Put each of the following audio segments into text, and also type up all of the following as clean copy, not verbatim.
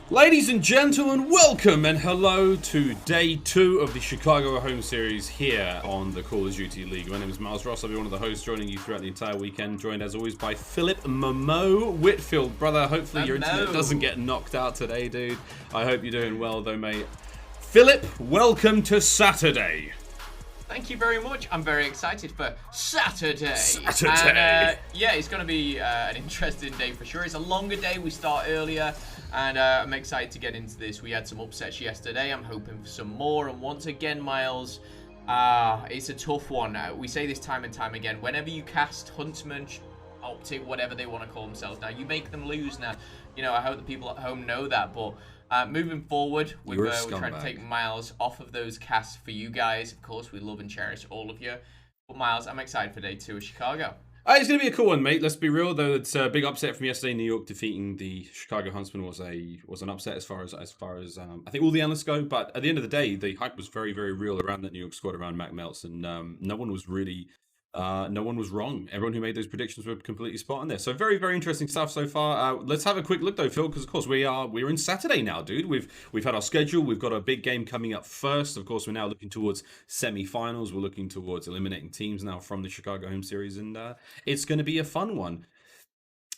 Ladies and gentlemen, welcome and hello to day 2 of the Chicago home series here on the Call of Duty League. My name is Miles Ross. I'll be one of the hosts joining you throughout the entire weekend, joined as always by Philip Momo Whitfield. Brother, hopefully your internet doesn't get knocked out today, dude. I hope you're doing well though, mate. Philip, welcome to Saturday. Thank you very much. I'm very excited for Saturday. Saturday. Yeah, it's going to be an interesting day for sure. It's a longer day. We start earlier, and I'm excited to get into this. We had some upsets yesterday. I'm hoping for some more. And once again, Miles, it's a tough one. We say this time and time again. Whenever you cast Huntsmen, OpTic, whatever they want to call themselves now, you make them lose. Now, you know, I hope the people at home know that, but moving forward, we're trying to take Miles off of those casts for you guys. Of course, we love and cherish all of you. But Miles, I'm excited for day 2 of Chicago. It's going to be a cool one, mate. Let's be real, though. It's a big upset from yesterday. New York defeating the Chicago Huntsmen was an upset as far as I think all the analysts go. But at the end of the day, the hype was very, very real around that New York squad, around Mac Melts, and no one was really. No one was wrong. Everyone who made those predictions were completely spot on there. So very, very interesting stuff so far. Let's have a quick look though, Phil, because of course we're in Saturday now, dude. We've had our schedule. We've got a big game coming up first. Of course, we're now looking towards semi-finals. We're looking towards eliminating teams now from the Chicago home series, and it's going to be a fun one.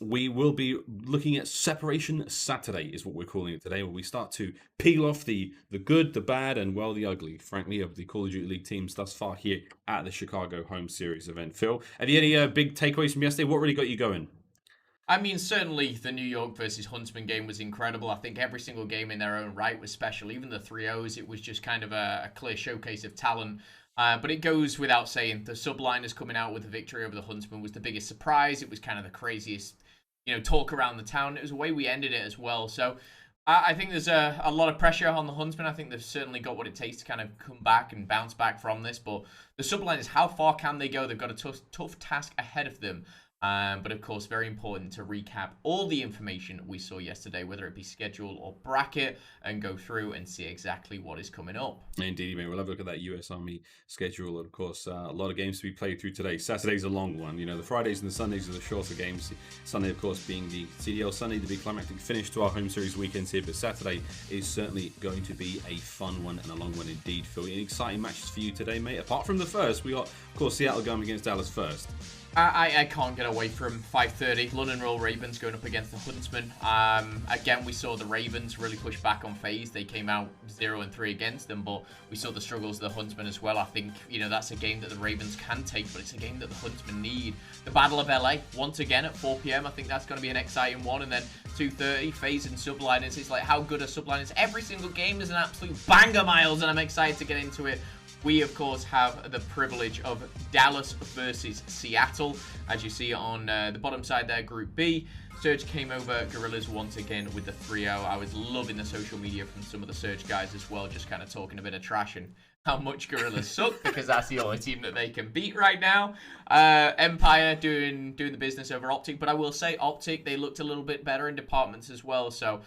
We will be looking at Separation Saturday, is what we're calling it today, where we start to peel off the good, the bad, and, well, the ugly, frankly, of the Call of Duty League teams thus far here at the Chicago home series event. Phil, have you any big takeaways from yesterday? What really got you going? I mean, certainly the New York versus Huntsman game was incredible. I think every single game in their own right was special. Even the 3-0s, it was just kind of a clear showcase of talent. But it goes without saying, the Subliners coming out with a victory over the Huntsman was the biggest surprise. It was kind of the craziest, talk around the town. It was the way we ended it as well. So I think there's a lot of pressure on the Huntsmen. I think they've certainly got what it takes to kind of come back and bounce back from this. But the Subliners, how far can they go? They've got a tough task ahead of them. But of course, very important to recap all the information we saw yesterday, whether it be schedule or bracket, and go through and see exactly what is coming up. Indeed, mate. We'll have a look at that US Army schedule. And of course, a lot of games to be played through today. Saturday's a long one. The Fridays and the Sundays are the shorter games. Sunday, of course, being the CDL Sunday, the big climactic finish to our home series weekends here. But Saturday is certainly going to be a fun one and a long one indeed, Phil. Exciting matches for you today, mate. Apart from the first, we got, of course, Seattle going against Dallas first. I can't get away from 5:30. London Royal Ravens going up against the Huntsmen. Again, we saw the Ravens really push back on FaZe. They came out 0-3 against them, but we saw the struggles of the Huntsmen as well. I think, that's a game that the Ravens can take, but it's a game that the Huntsmen need. The Battle of LA, once again at 4 p.m. I think that's going to be an exciting one. And then 2:30, FaZe and Subliners. It's like, how good are Subliners? Every single game is an absolute banger, Miles, and I'm excited to get into it. We, of course, have the privilege of Dallas versus Seattle. As you see on the bottom side there, Group B. Surge came over Guerrillas once again with the 3-0. I was loving the social media from some of the Surge guys as well, just kind of talking a bit of trash and how much Guerrillas suck, because that's the only team that they can beat right now. Empire doing the business over OpTic, but I will say OpTic, they looked a little bit better in departments as well, so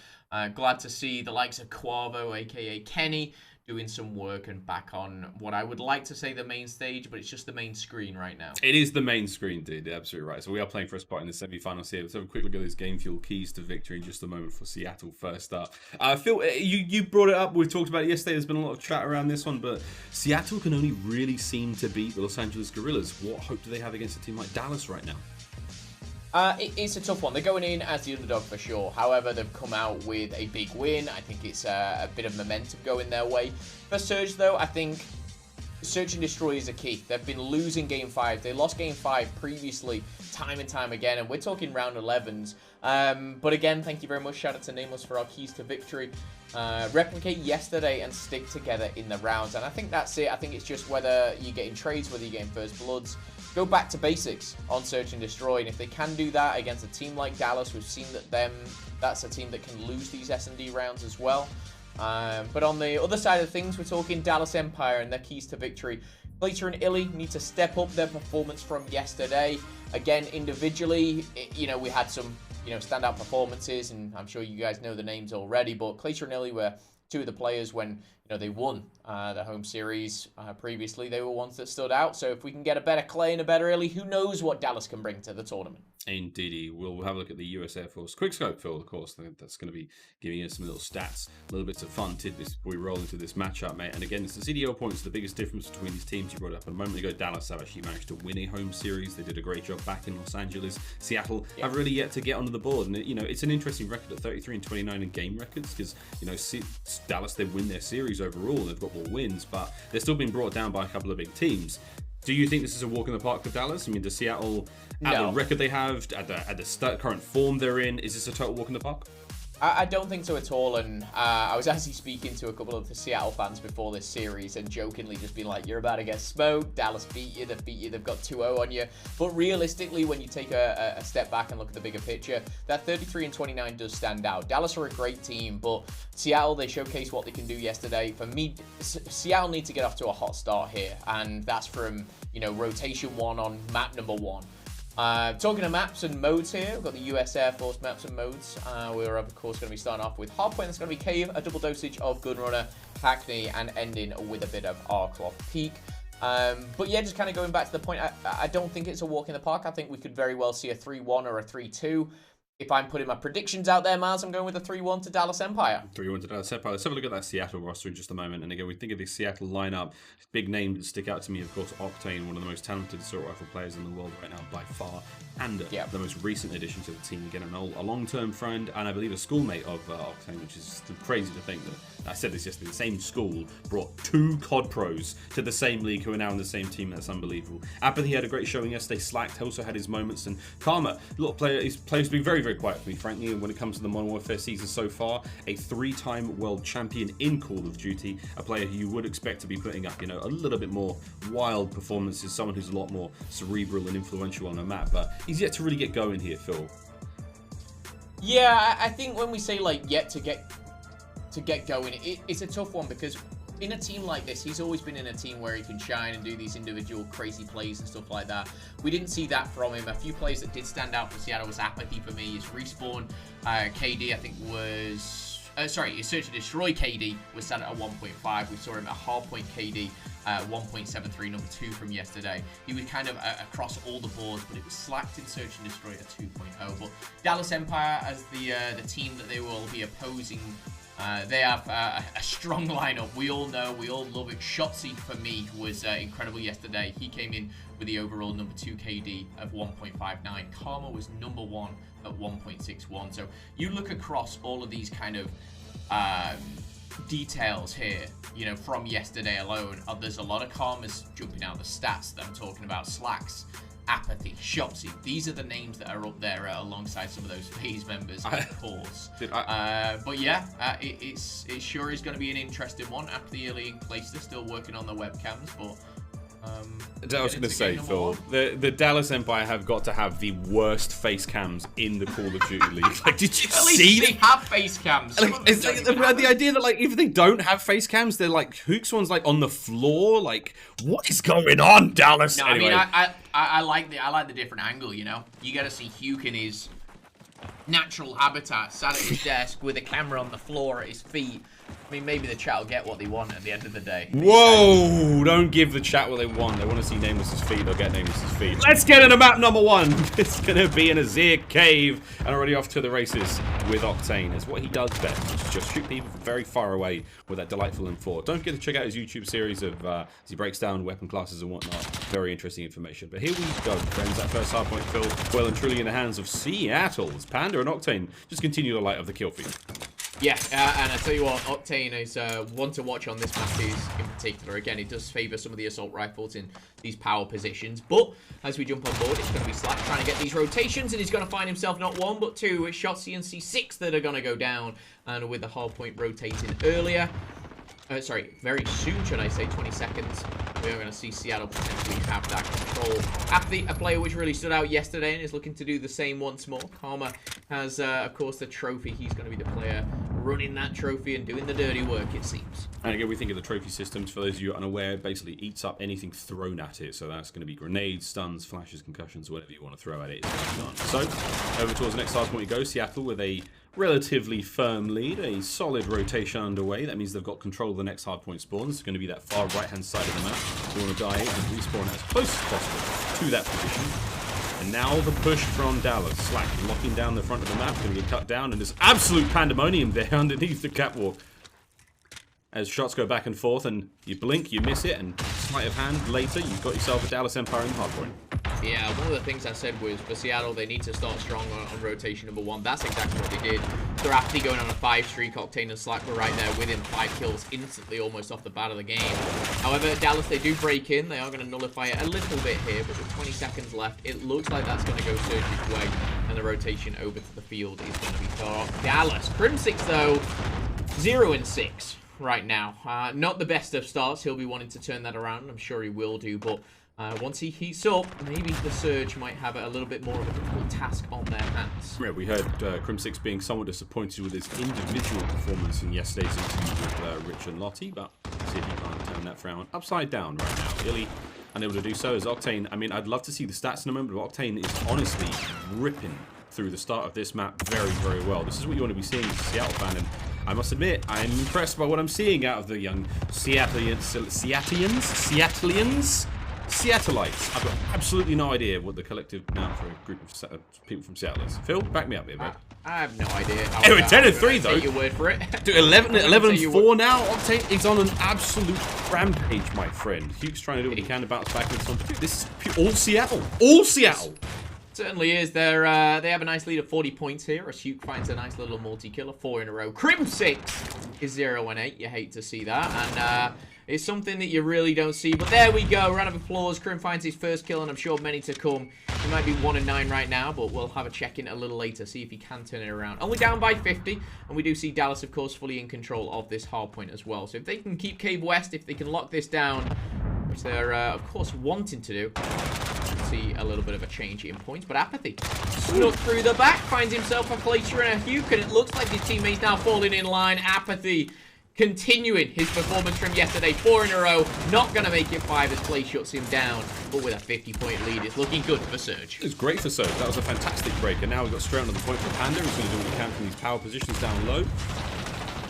glad to see the likes of Quavo, aka Kenny, doing some work and back on what I would like to say the main stage, but it's just the main screen right now. It is the main screen, dude. Absolutely right. So we are playing for a spot in the semi-finals here. Let's have a quick look at those game fuel keys to victory in just a moment for Seattle first up. Phil, you brought it up. We talked about it yesterday. There's been a lot of chat around this one, but Seattle can only really seem to beat the Los Angeles Guerrillas. What hope do they have against a team like Dallas right now? It's a tough one. They're going in as the underdog for sure. However, they've come out with a big win. I think it's a bit of momentum going their way. For Surge, though, I think Search and Destroy is a key. They've been losing Game 5. They lost Game 5 previously, time and time again, and we're talking round 11s. But again, thank you very much. Shout out to Nameless for our keys to victory. Replicate yesterday and stick together in the rounds. And I think that's it. I think it's just whether you're getting trades, whether you're getting first bloods. Go back to basics on Search and Destroy. And if they can do that against a team like Dallas, we've seen that that's a team that can lose these S&D rounds as well. But on the other side of things, we're talking Dallas Empire and their keys to victory. Glacier and Illy need to step up their performance from yesterday. Again, individually, we had some, standout performances, and I'm sure you guys know the names already, but Glacier and Illy were two of the players when, they won the home series previously. They were ones that stood out. So if we can get a better Clay and a better Illy, who knows what Dallas can bring to the tournament. Indeedy. We'll have a look at the US Air Force quickscope, Phil, of course. That's going to be giving us some little stats, little bits of fun tidbits before we roll into this matchup, mate. And again, it's the CDL points, the biggest difference between these teams. You brought it up a moment ago. Dallas have actually managed to win a home series. They did a great job back in Los Angeles. Seattle have really yet to get onto the board. And, you know, it's an interesting record at 33-29 in game records because, you know, Dallas, they win their series overall. They've got more wins, but they're still being brought down by a couple of big teams. Do you think this is a walk in the park for Dallas? I mean, does Seattle, at the record they have, at the current form they're in, is this a total walk in the park? I don't think so at all, and I was actually speaking to a couple of the Seattle fans before this series and jokingly just being like, you're about to get smoked, Dallas beat you, they've got 2-0 on you. But realistically, when you take a step back and look at the bigger picture, that 33-29 does stand out. Dallas are a great team, but Seattle, they showcased what they can do yesterday. For me, Seattle need to get off to a hot start here, and that's from, you know, rotation 1 on map number 1. Talking of maps and modes here, we've got the US Air Force maps and modes. We're of course going to be starting off with Hardpoint. That's going to be Cave, a double dosage of Gunrunner, Hackney, and ending with a bit of Arcloth Peak. But yeah, just kind of going back to the point, I don't think it's a walk in the park. I think we could very well see a 3-1 or a 3-2. If I'm putting my predictions out there, Miles, I'm going with a 3-1 to Dallas Empire. 3-1 to Dallas Empire. Let's have a look at that Seattle roster in just a moment. And again, we think of the Seattle lineup. Big names that stick out to me, of course, Octane, one of the most talented assault rifle players in the world right now by far. And the most recent addition to the team. Again, a long-term friend and I believe a schoolmate of Octane, which is crazy to think that, I said this yesterday, the same school brought 2 COD pros to the same league who are now in the same team. That's unbelievable. Apathy had a great showing yesterday. Slacked also had his moments. And Karma, a lot of players been very, very quiet for me, frankly, when it comes to the Modern Warfare season so far. A 3-time world champion in Call of Duty, a player who you would expect to be putting up, you know, a little bit more wild performances, someone who's a lot more cerebral and influential on the map, but he's yet to really get going here, Phil. Yeah, I think when we say like yet to get going, it's a tough one because in a team like this, he's always been in a team where he can shine and do these individual crazy plays and stuff like that. We didn't see that from him. A few plays that did stand out for Seattle was Apathy for me. His respawn KD, I think, was... his Search and Destroy KD was set at a 1.5. We saw him at Hardpoint KD, 1.73, number 2 from yesterday. He was kind of across all the boards, but it was slacked in Search and Destroy at 2.0. But Dallas Empire, as the team that they will be opposing, they have a strong lineup. We all know, we all love it. Shotzzy, for me, was incredible yesterday. He came in with the overall number 2 KD of 1.59. Karma was number 1 at 1.61. So you look across all of these kind of details here, you know, from yesterday alone. There's a lot of Karmas jumping out the stats that I'm talking about. Slacks, Apathy, Shotzzy. These are the names that are up there alongside some of those FaZe members, of course. But yeah, it sure is going to be an interesting one after the early place. They're still working on the webcams, but I was going to say, Phil, the Dallas Empire have got to have the worst face cams in the Call of Duty League. Like, did you see? They have face cams. Like, it's like the idea that, like, if they don't have face cams, they're like Hook's one's like on the floor. Like, what is going on, Dallas? No, anyway. I mean, I like the different angle. You know, you got to see Hugh in his natural habitat, sat at his desk with a camera on the floor at his feet. I mean, maybe the chat will get what they want at the end of the day. Whoa! Don't give the chat what they want. They want to see Nameless's feet. They'll get Nameless's feet. Let's get into map number 1. It's going to be in a Azir Cave. And already off to the races with Octane. It's what he does best, which is just shoot people from very far away with that delightful M4. Don't forget to check out his YouTube series of as he breaks down weapon classes and whatnot. Very interesting information. But here we go, friends. That first hardpoint fill well and truly in the hands of Seattle's Panda and Octane. Just continue the light of the kill feed. Yeah, and I tell you what, Octane is one to watch on this map is in particular. Again, it does favour some of the assault rifles in these power positions, but as we jump on board, it's going to be Slack trying to get these rotations, and he's going to find himself not 1 but 2 with Shotzzy and C6 that are going to go down, and with the hardpoint rotating earlier. Very soon, should I say, 20 seconds. We are going to see Seattle potentially have that control. Apathy, a player which really stood out yesterday and is looking to do the same once more. Karma has, of course, the trophy. He's going to be the player running that trophy and doing the dirty work, it seems. And again, we think of the trophy systems, for those of you unaware, it basically eats up anything thrown at it. So that's going to be grenades, stuns, flashes, concussions, whatever you want to throw at it. So, over towards the next hardpoint we go. Seattle with a relatively firm lead, a solid rotation underway. That means they've got control of the next hardpoint spawn. It's going to be that far right-hand side of the map. You want to die and respawn as close as possible to that position. And now the push from Dallas. Slack locking down the front of the map. Going to get cut down. And there's absolute pandemonium there underneath the catwalk. As shots go back and forth, and you blink, you miss it, and sleight of hand later, you've got yourself a Dallas Empire in the hardpoint. Yeah, one of the things I said was for Seattle, they need to start strong on rotation number 1. That's exactly what they did. They're actually going on a 5 streak. Octane and Slack were right there with him. 5 kills instantly, almost off the bat of the game. However, Dallas, they do break in. They are going to nullify it a little bit here, but with 20 seconds left, it looks like that's going to go Surge's way, and the rotation over to the field is going to be far off. Dallas, Crim6 though, 0-6. Right now. Not the best of starts. He'll be wanting to turn that around. I'm sure he will do, but once he heats up, maybe the Surge might have a little bit more of a difficult task on their hands. Yeah, we heard Crim6 being somewhat disappointed with his individual performance in yesterday's interview with Rich and Lottie, but see if he can't turn that frown upside down right now. Illy unable to do so as Octane. I mean, I'd love to see the stats in a moment, but Octane is honestly ripping through the start of this map very, very well. This is what you want to be seeing as a Seattle fan, and I must admit, I'm impressed by what I'm seeing out of the young Seattleites. I've got absolutely no idea what the collective noun for a group of people from Seattle is. Phil, back me up here, mate. I have no idea. Anyway, 10-3 though. Take your word for it. Dude, 11-4 now. Octane is on an absolute rampage, my friend. Hugh's trying to do what he can to bounce back into something. This is all Seattle. All Seattle. Certainly is. They have a nice lead of 40 points here. As Hugh finds a nice little multi-killer, 4 in a row. Crim6 is 0-8. You hate to see that. And it's something that you really don't see. But there we go. Round of applause. Crim finds his first kill, and I'm sure many to come. He might be 1-9 right now, but we'll have a check-in a little later, see if he can turn it around. Only down by 50, and we do see Dallas, of course, fully in control of this hardpoint as well. So if they can keep Cave West, if they can lock this down, which they're, of course, wanting to do, see a little bit of a change in points, but Apathy snuck through the back, finds himself a Glacier and a Huke, and it looks like his teammates now falling in line. Apathy continuing his performance from yesterday, 4 in a row, not going to make it 5 as Clay shuts him down, but with a 50-point lead, it's looking good for Surge. It was great for Surge. That was a fantastic break, and now we've got straight onto the point for Panda. He's going to do what he can from these power positions down low.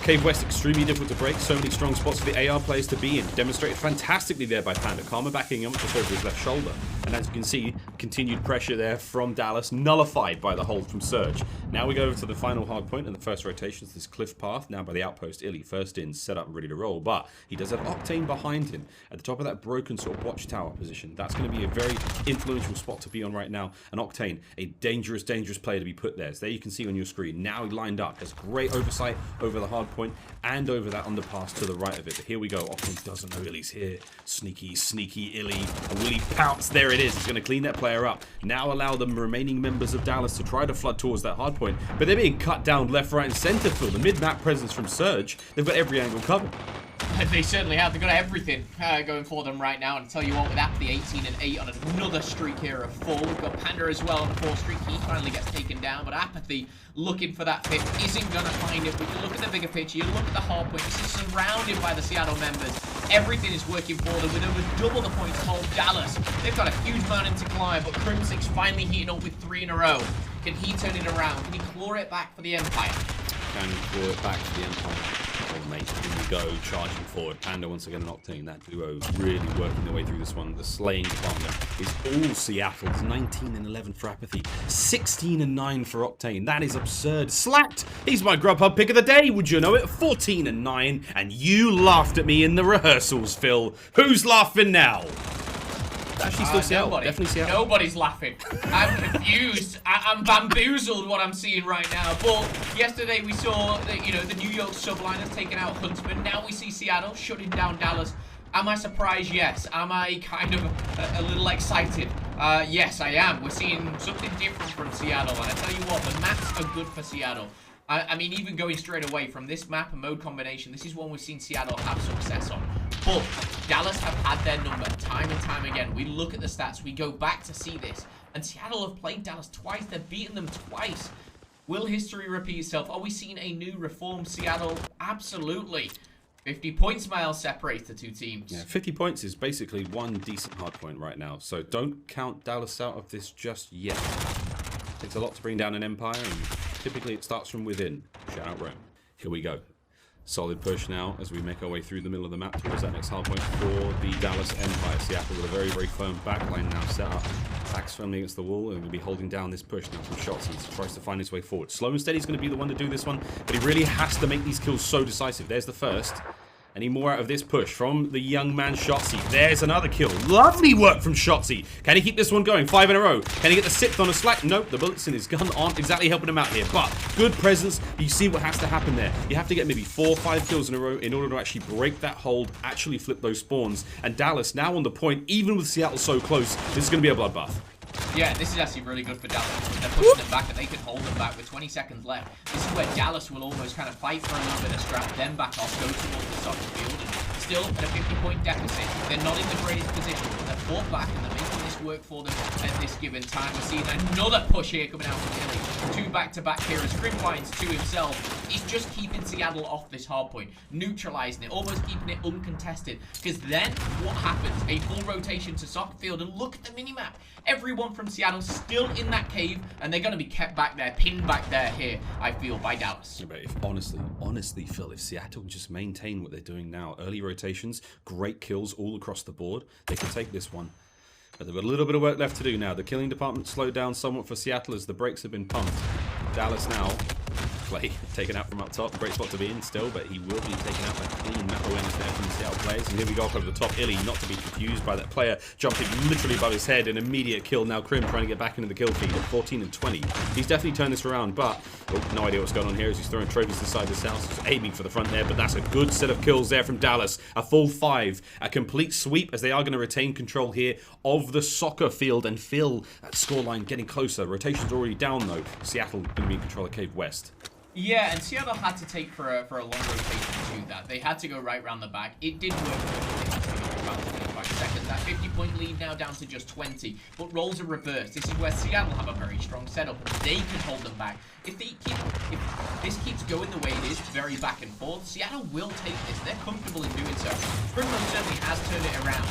Cave West, extremely difficult to break. So many strong spots for the AR players to be in. Demonstrated fantastically there by Panda. Karma backing him just over his left shoulder. And as you can see, continued pressure there from Dallas, nullified by the hold from Surge. Now we go over to the final hard point in the first rotation. It's this cliff path, now by the outpost. Illy, first in, set up and ready to roll. But he does have Octane behind him at the top of that broken sort of watchtower position. That's going to be a very influential spot to be on right now. And Octane, a dangerous, dangerous player to be put there. So there you can see on your screen. Now he lined up. Has great oversight over the hard point and over that underpass to the right of it. But here we go. Octane doesn't know Illy's here. Sneaky, sneaky Illy. And will he pounce? There it is. He's going to clean that player up. Now allow the remaining members of Dallas to try to flood towards that hard point. But they're being cut down left, right, and center, Phil. The mid-map presence from Surge. They've got every angle covered. They certainly have. They've got everything going for them right now. And I tell you what, with Apathy 18-8 on another streak here of 4. We've got Panda as well on the 4th streak. He finally gets taken down. But Apathy looking for that 5th isn't going to find it. But you look at the bigger picture. You look at the hard point. This is surrounded by the Seattle members. Everything is working for them with over double the points hold. Dallas, they've got a huge mountain to climb. But Crim6 finally heating up with 3 in a row. Can he turn it around? Can he claw it back for the Empire? Can claw it back for the Empire. Oh, mate, here we go, charging forward. Panda once again, and Octane. That duo really working their way through this one. The slaying department is all Seattle. It's 19-11 for Apathy, 16-9 for Octane. That is absurd. Slacked. He's my GrubHub pick of the day. Would you know it? 14-9, and you laughed at me in the rehearsals, Phil. Who's laughing now? Actually, still Seattle. Nobody. Definitely Seattle. Nobody's laughing. I'm confused. I'm bamboozled what I'm seeing right now. But yesterday we saw the New York Subliners taking out Huntsmen. Now we see Seattle shutting down Dallas. Am I surprised? Yes. Am I kind of a little excited? Yes, I am. We're seeing something different from Seattle. And I tell you what, the maps are good for Seattle. I mean, even going straight away from this map and mode combination, this is one we've seen Seattle have success on. But Dallas have had their number time and time again. We look at the stats, we go back to see this. And Seattle have played Dallas twice, they've beaten them twice. Will history repeat itself? Are we seeing a new reformed Seattle? Absolutely. 50 points, Miles, separates the two teams. Yeah, 50 points is basically one decent hard point right now. So don't count Dallas out of this just yet. It takes a lot to bring down an Empire, and typically it starts from within. Shout out Rome. Here we go. Solid push now as we make our way through the middle of the map towards that next hard point for the Dallas Empire. Seattle with a very, very firm backline now set up. Backs firmly against the wall, and will be holding down this push now from Shotzzy. He tries to find his way forward. Slow and Steady is going to be the one to do this one, but he really has to make these kills so decisive. There's the first. Any more out of this push from the young man Shotzzy? There's another kill. Lovely work from Shotzzy. Can he keep this one going? 5 in a row. Can he get the 6th on a slack? Nope, the bullets in his gun aren't exactly helping him out here. But good presence. You see what has to happen there. You have to get maybe 4 or 5 kills in a row in order to actually break that hold, actually flip those spawns. And Dallas now on the point, even with Seattle so close, this is going to be a bloodbath. Yeah, this is actually really good for Dallas. They're pushing them back and they can hold them back with 20 seconds left. This is where Dallas will almost kind of fight for a little bit of scrap, then back off, go towards the soccer field. And still at a 50-point deficit. They're not in the greatest position, but they're fought back and they're making this work for them at this given time. We're seeing another push here coming out from Illy. 2 back-to-back here as Grim finds 2 himself. He's just keeping Seattle off this hard point, neutralizing it, almost keeping it uncontested. Because then what happens? A full rotation to soccer field, and look at the minimap. Everyone from Seattle still in that cave, and they're going to be kept back there, pinned back there here, I feel, by Dallas. Yeah, but if honestly, Phil, if Seattle just maintain what they're doing now, early rotations, great kills all across the board, they can take this one. But they've got a little bit of work left to do now. The killing department slowed down somewhat for Seattle as the brakes have been pumped. Dallas now, play taken out from up top. Great spot to be in still, but he will be taken out by clean map awareness there from the Seattle players. And here we go up over the top. Illy, not to be confused by that player jumping literally above his head. An immediate kill. Now Krim trying to get back into the kill feed at 14 and 20. He's definitely turned this around, but no idea what's going on here as he's throwing trophies inside this house. He's aiming for the front there, but that's a good set of kills there from Dallas. A full 5. A complete sweep as they are going to retain control here of the soccer field. And Phil, that scoreline getting closer. Rotation's already down though. Seattle going to be in control of Cave West. Yeah, and Seattle had to take for a long rotation to do that. They had to go right round the back. It did work. They had to go about 25 seconds. That 50-point lead now down to just 20. But roles are reversed. This is where Seattle have a very strong setup, and they can hold them back. If this keeps going the way it is, very back and forth, Seattle will take this. They're comfortable in doing so. Primrose certainly has turned it around.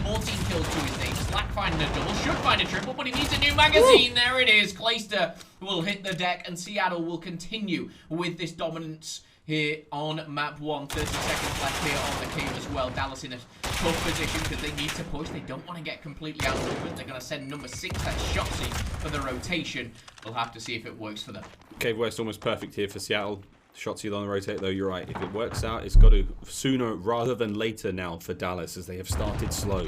14 kills to his name. Slack finding a double. Should find a triple, but he needs a new magazine. Woo! There it is. Clayster will hit the deck, and Seattle will continue with this dominance here on map 1. 30 seconds left here on the cave as well. Dallas in a tough position because they need to push. They don't want to get completely outnumbered. They're going to send number 6, that's Shotzzy, for the rotation. We'll have to see if it works for them. Cave West almost perfect here for Seattle. Shotzzy on the rotate though, you're right. If it works out, it's got to sooner rather than later now for Dallas as they have started slow.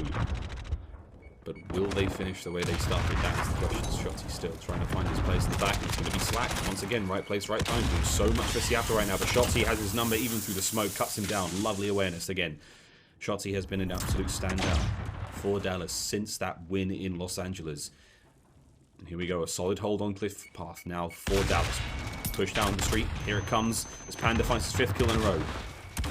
But will they finish the way they started? That's the question. Shotzzy still trying to find his place in the back. It's going to be Slack. Once again, right place, right time. Doing so much for Seattle right now. But Shotzzy has his number even through the smoke. Cuts him down. Lovely awareness again. Shotzzy has been an absolute standout for Dallas since that win in Los Angeles. And here we go. A solid hold on Cliff Path now for Dallas. Push down the street. Here it comes as Panda finds his 5th kill in a row.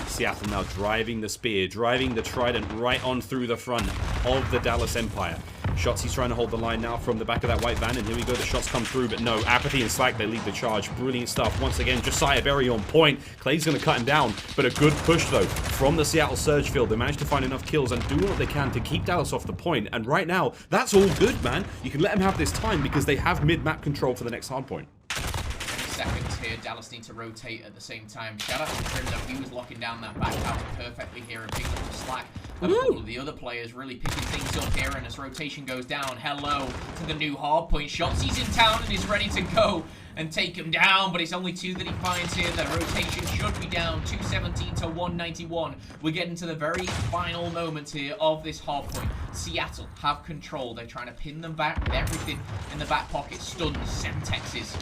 Seattle now driving the spear, driving the trident right on through the front of the Dallas Empire. Shotzzy's trying to hold the line now from the back of that white van, and here we go. The shots come through, but no. Apathy and Slack, they lead the charge. Brilliant stuff. Once again, Josiah Berry on point. Clay's going to cut him down, but a good push, though, from the Seattle Surge field. They managed to find enough kills and do what they can to keep Dallas off the point. And right now, that's all good, man. You can let them have this time because they have mid-map control for the next hard point. Seconds here. Dallas need to rotate at the same time. Shout out to Krim, though. He was locking down that back tower perfectly here and picking up the slack. A couple of the other players really picking things up here, and as rotation goes down, hello to the new hard point. Shotzzy's in town and is ready to go and take him down, but it's only 2 that he finds here. The rotation should be down 217 to 191. We're getting to the very final moments here of this hard point. Seattle have control. They're trying to pin them back with everything in the back pocket. Stuns, Semtexes.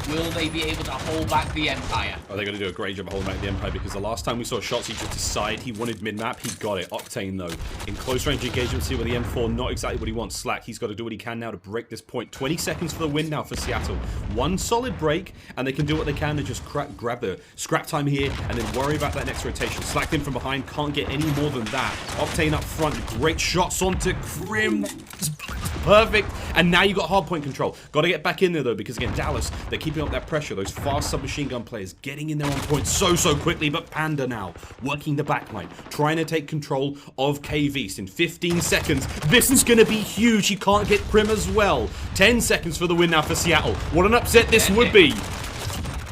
Will they be able to hold back the Empire? Oh, they're going to do a great job of holding back the Empire because the last time we saw Shotzzy just decide he wanted mid-map, he got it. Octane, though. In close range engagement, see with the M4, not exactly what he wants. Slack, he's got to do what he can now to break this point. 20 seconds for the win now for Seattle. One solid break, and they can do what they can to just grab the scrap time here and then worry about that next rotation. Slack in from behind, can't get any more than that. Octane up front, great shots onto Krim. Perfect. And now you got hard point control. Got to get back in there, though, because, again, Dallas, they're keeping up that pressure. Those fast submachine gun players getting in there on point so quickly. But Panda now working the backline, trying to take control of Cave East in 15 seconds. This is going to be huge. He can't get Krim as well. 10 seconds for the win now for Seattle. What an upset this would be.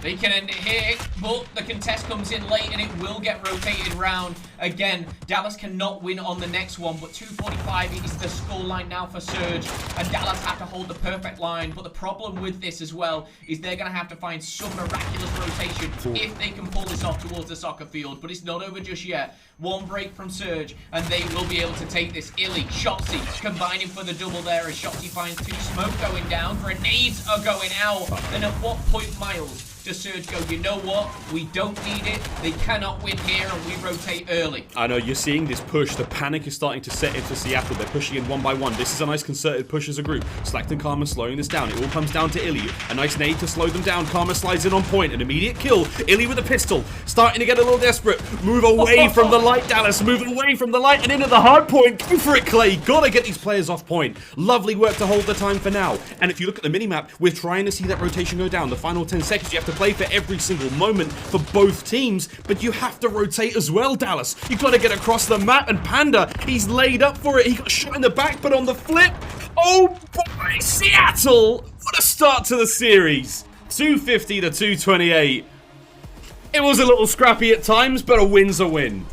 They can end it here, but the contest comes in late and it will get rotated round. Again, Dallas cannot win on the next one, but 2:45 is the scoreline now for Surge, and Dallas have to hold the perfect line. But the problem with this as well is they're going to have to find some miraculous rotation if they can pull this off towards the soccer field. But it's not over just yet. One break from Surge, and they will be able to take this. Illy, Shotzi, combining for the double there as Shotzi finds 2 smoke going down. Grenades are going out. And at what point, Miles, does Surge go, you know what? We don't need it. They cannot win here, and we rotate early. I know, you're seeing this push. The panic is starting to set into Seattle. They're pushing in one by one. This is a nice concerted push as a group. Slacked and Karma slowing this down. It all comes down to Illy. A nice nade to slow them down. Karma slides in on point. An immediate kill. Illy with a pistol. Starting to get a little desperate. Move away from the light, Dallas. Move away from the light and into the hard point. Go for it, Clay. Gotta get these players off point. Lovely work to hold the time for now. And if you look at the minimap, we're trying to see that rotation go down. The final 10 seconds, you have to play for every single moment for both teams, but you have to rotate as well, Dallas. You got to get across the map, and Panda, he's laid up for it. He got shot in the back, but on the flip, oh boy, Seattle! What a start to the series. 250 to 228. It was a little scrappy at times, but a win's a win.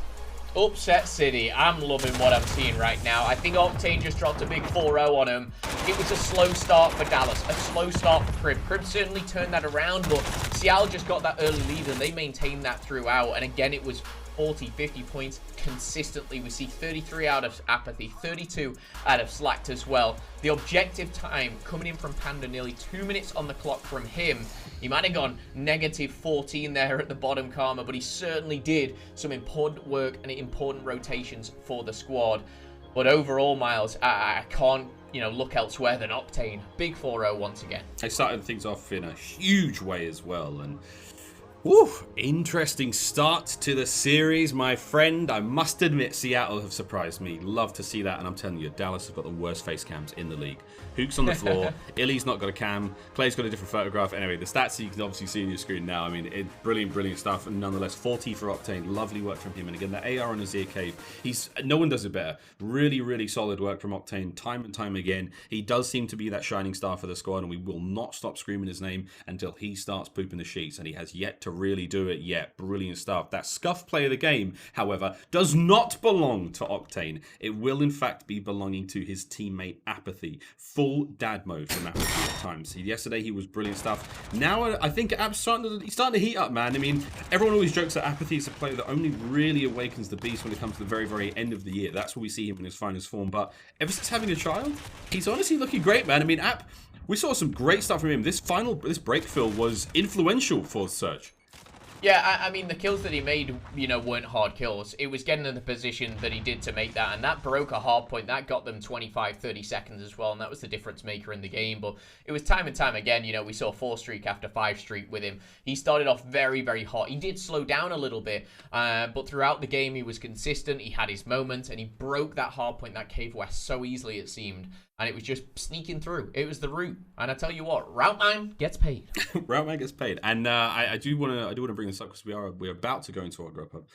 Upset City. I'm loving what I'm seeing right now. I think Octane just dropped a big 4-0 on him. It was a slow start for Dallas, a slow start for Crib. Crib certainly turned that around, but Seattle just got that early lead and they maintained that throughout. And again, it was 40, 50 points consistently. We see 33 out of Apathy, 32 out of Slacked as well. The objective time coming in from Panda, nearly 2 minutes on the clock from him. He might have gone negative 14 there at the bottom, Karma, but he certainly did some important work and important rotations for the squad. But overall, Miles, I can't, look elsewhere than Octane. Big 4-0 once again. They started things off in a huge way as well, and woo, interesting start to the series, my friend. I must admit, Seattle have surprised me. Love to see that, and I'm telling you, Dallas have got the worst face cams in the league. Hook's on the floor. Illy's not got a cam. Clay's got a different photograph. Anyway, the stats you can obviously see on your screen now. I mean, brilliant stuff. And nonetheless, 40 for Octane. Lovely work from him. And again, the AR on Azir Cave. No one does it better. Really solid work from Octane, time and time again. He does seem to be that shining star for the squad, and we will not stop screaming his name until he starts pooping the sheets. And he has yet to really do it yet. Brilliant stuff. That scuff play of the game, however, does not belong to Octane. It will in fact be belonging to his teammate Apathy. Full dad mode from Apathy at times. Yesterday he was brilliant stuff. Now I think he's starting to heat up, man. I mean, everyone always jokes that Apathy is a player that only really awakens the beast when it comes to the very end of the year. That's where we see him in his finest form. But ever since having a child, he's honestly looking great, man. I mean, we saw some great stuff from him. This break fill was influential for Surge. Yeah, I mean, the kills that he made, weren't hard kills. It was getting in the position that he did to make that, and that broke a hard point. That got them 25, 30 seconds as well, and that was the difference maker in the game. But it was time and time again, we saw 4 streak after 5 streak with him. He started off very hot. He did slow down a little bit, but throughout the game, he was consistent. He had his moments, and he broke that hard point, that cave west, so easily, it seemed. And it was just sneaking through. It was the route. And I tell you what, Route Man gets paid. Route Man gets paid. And I do want to bring this up because we're about to go into our GrubHub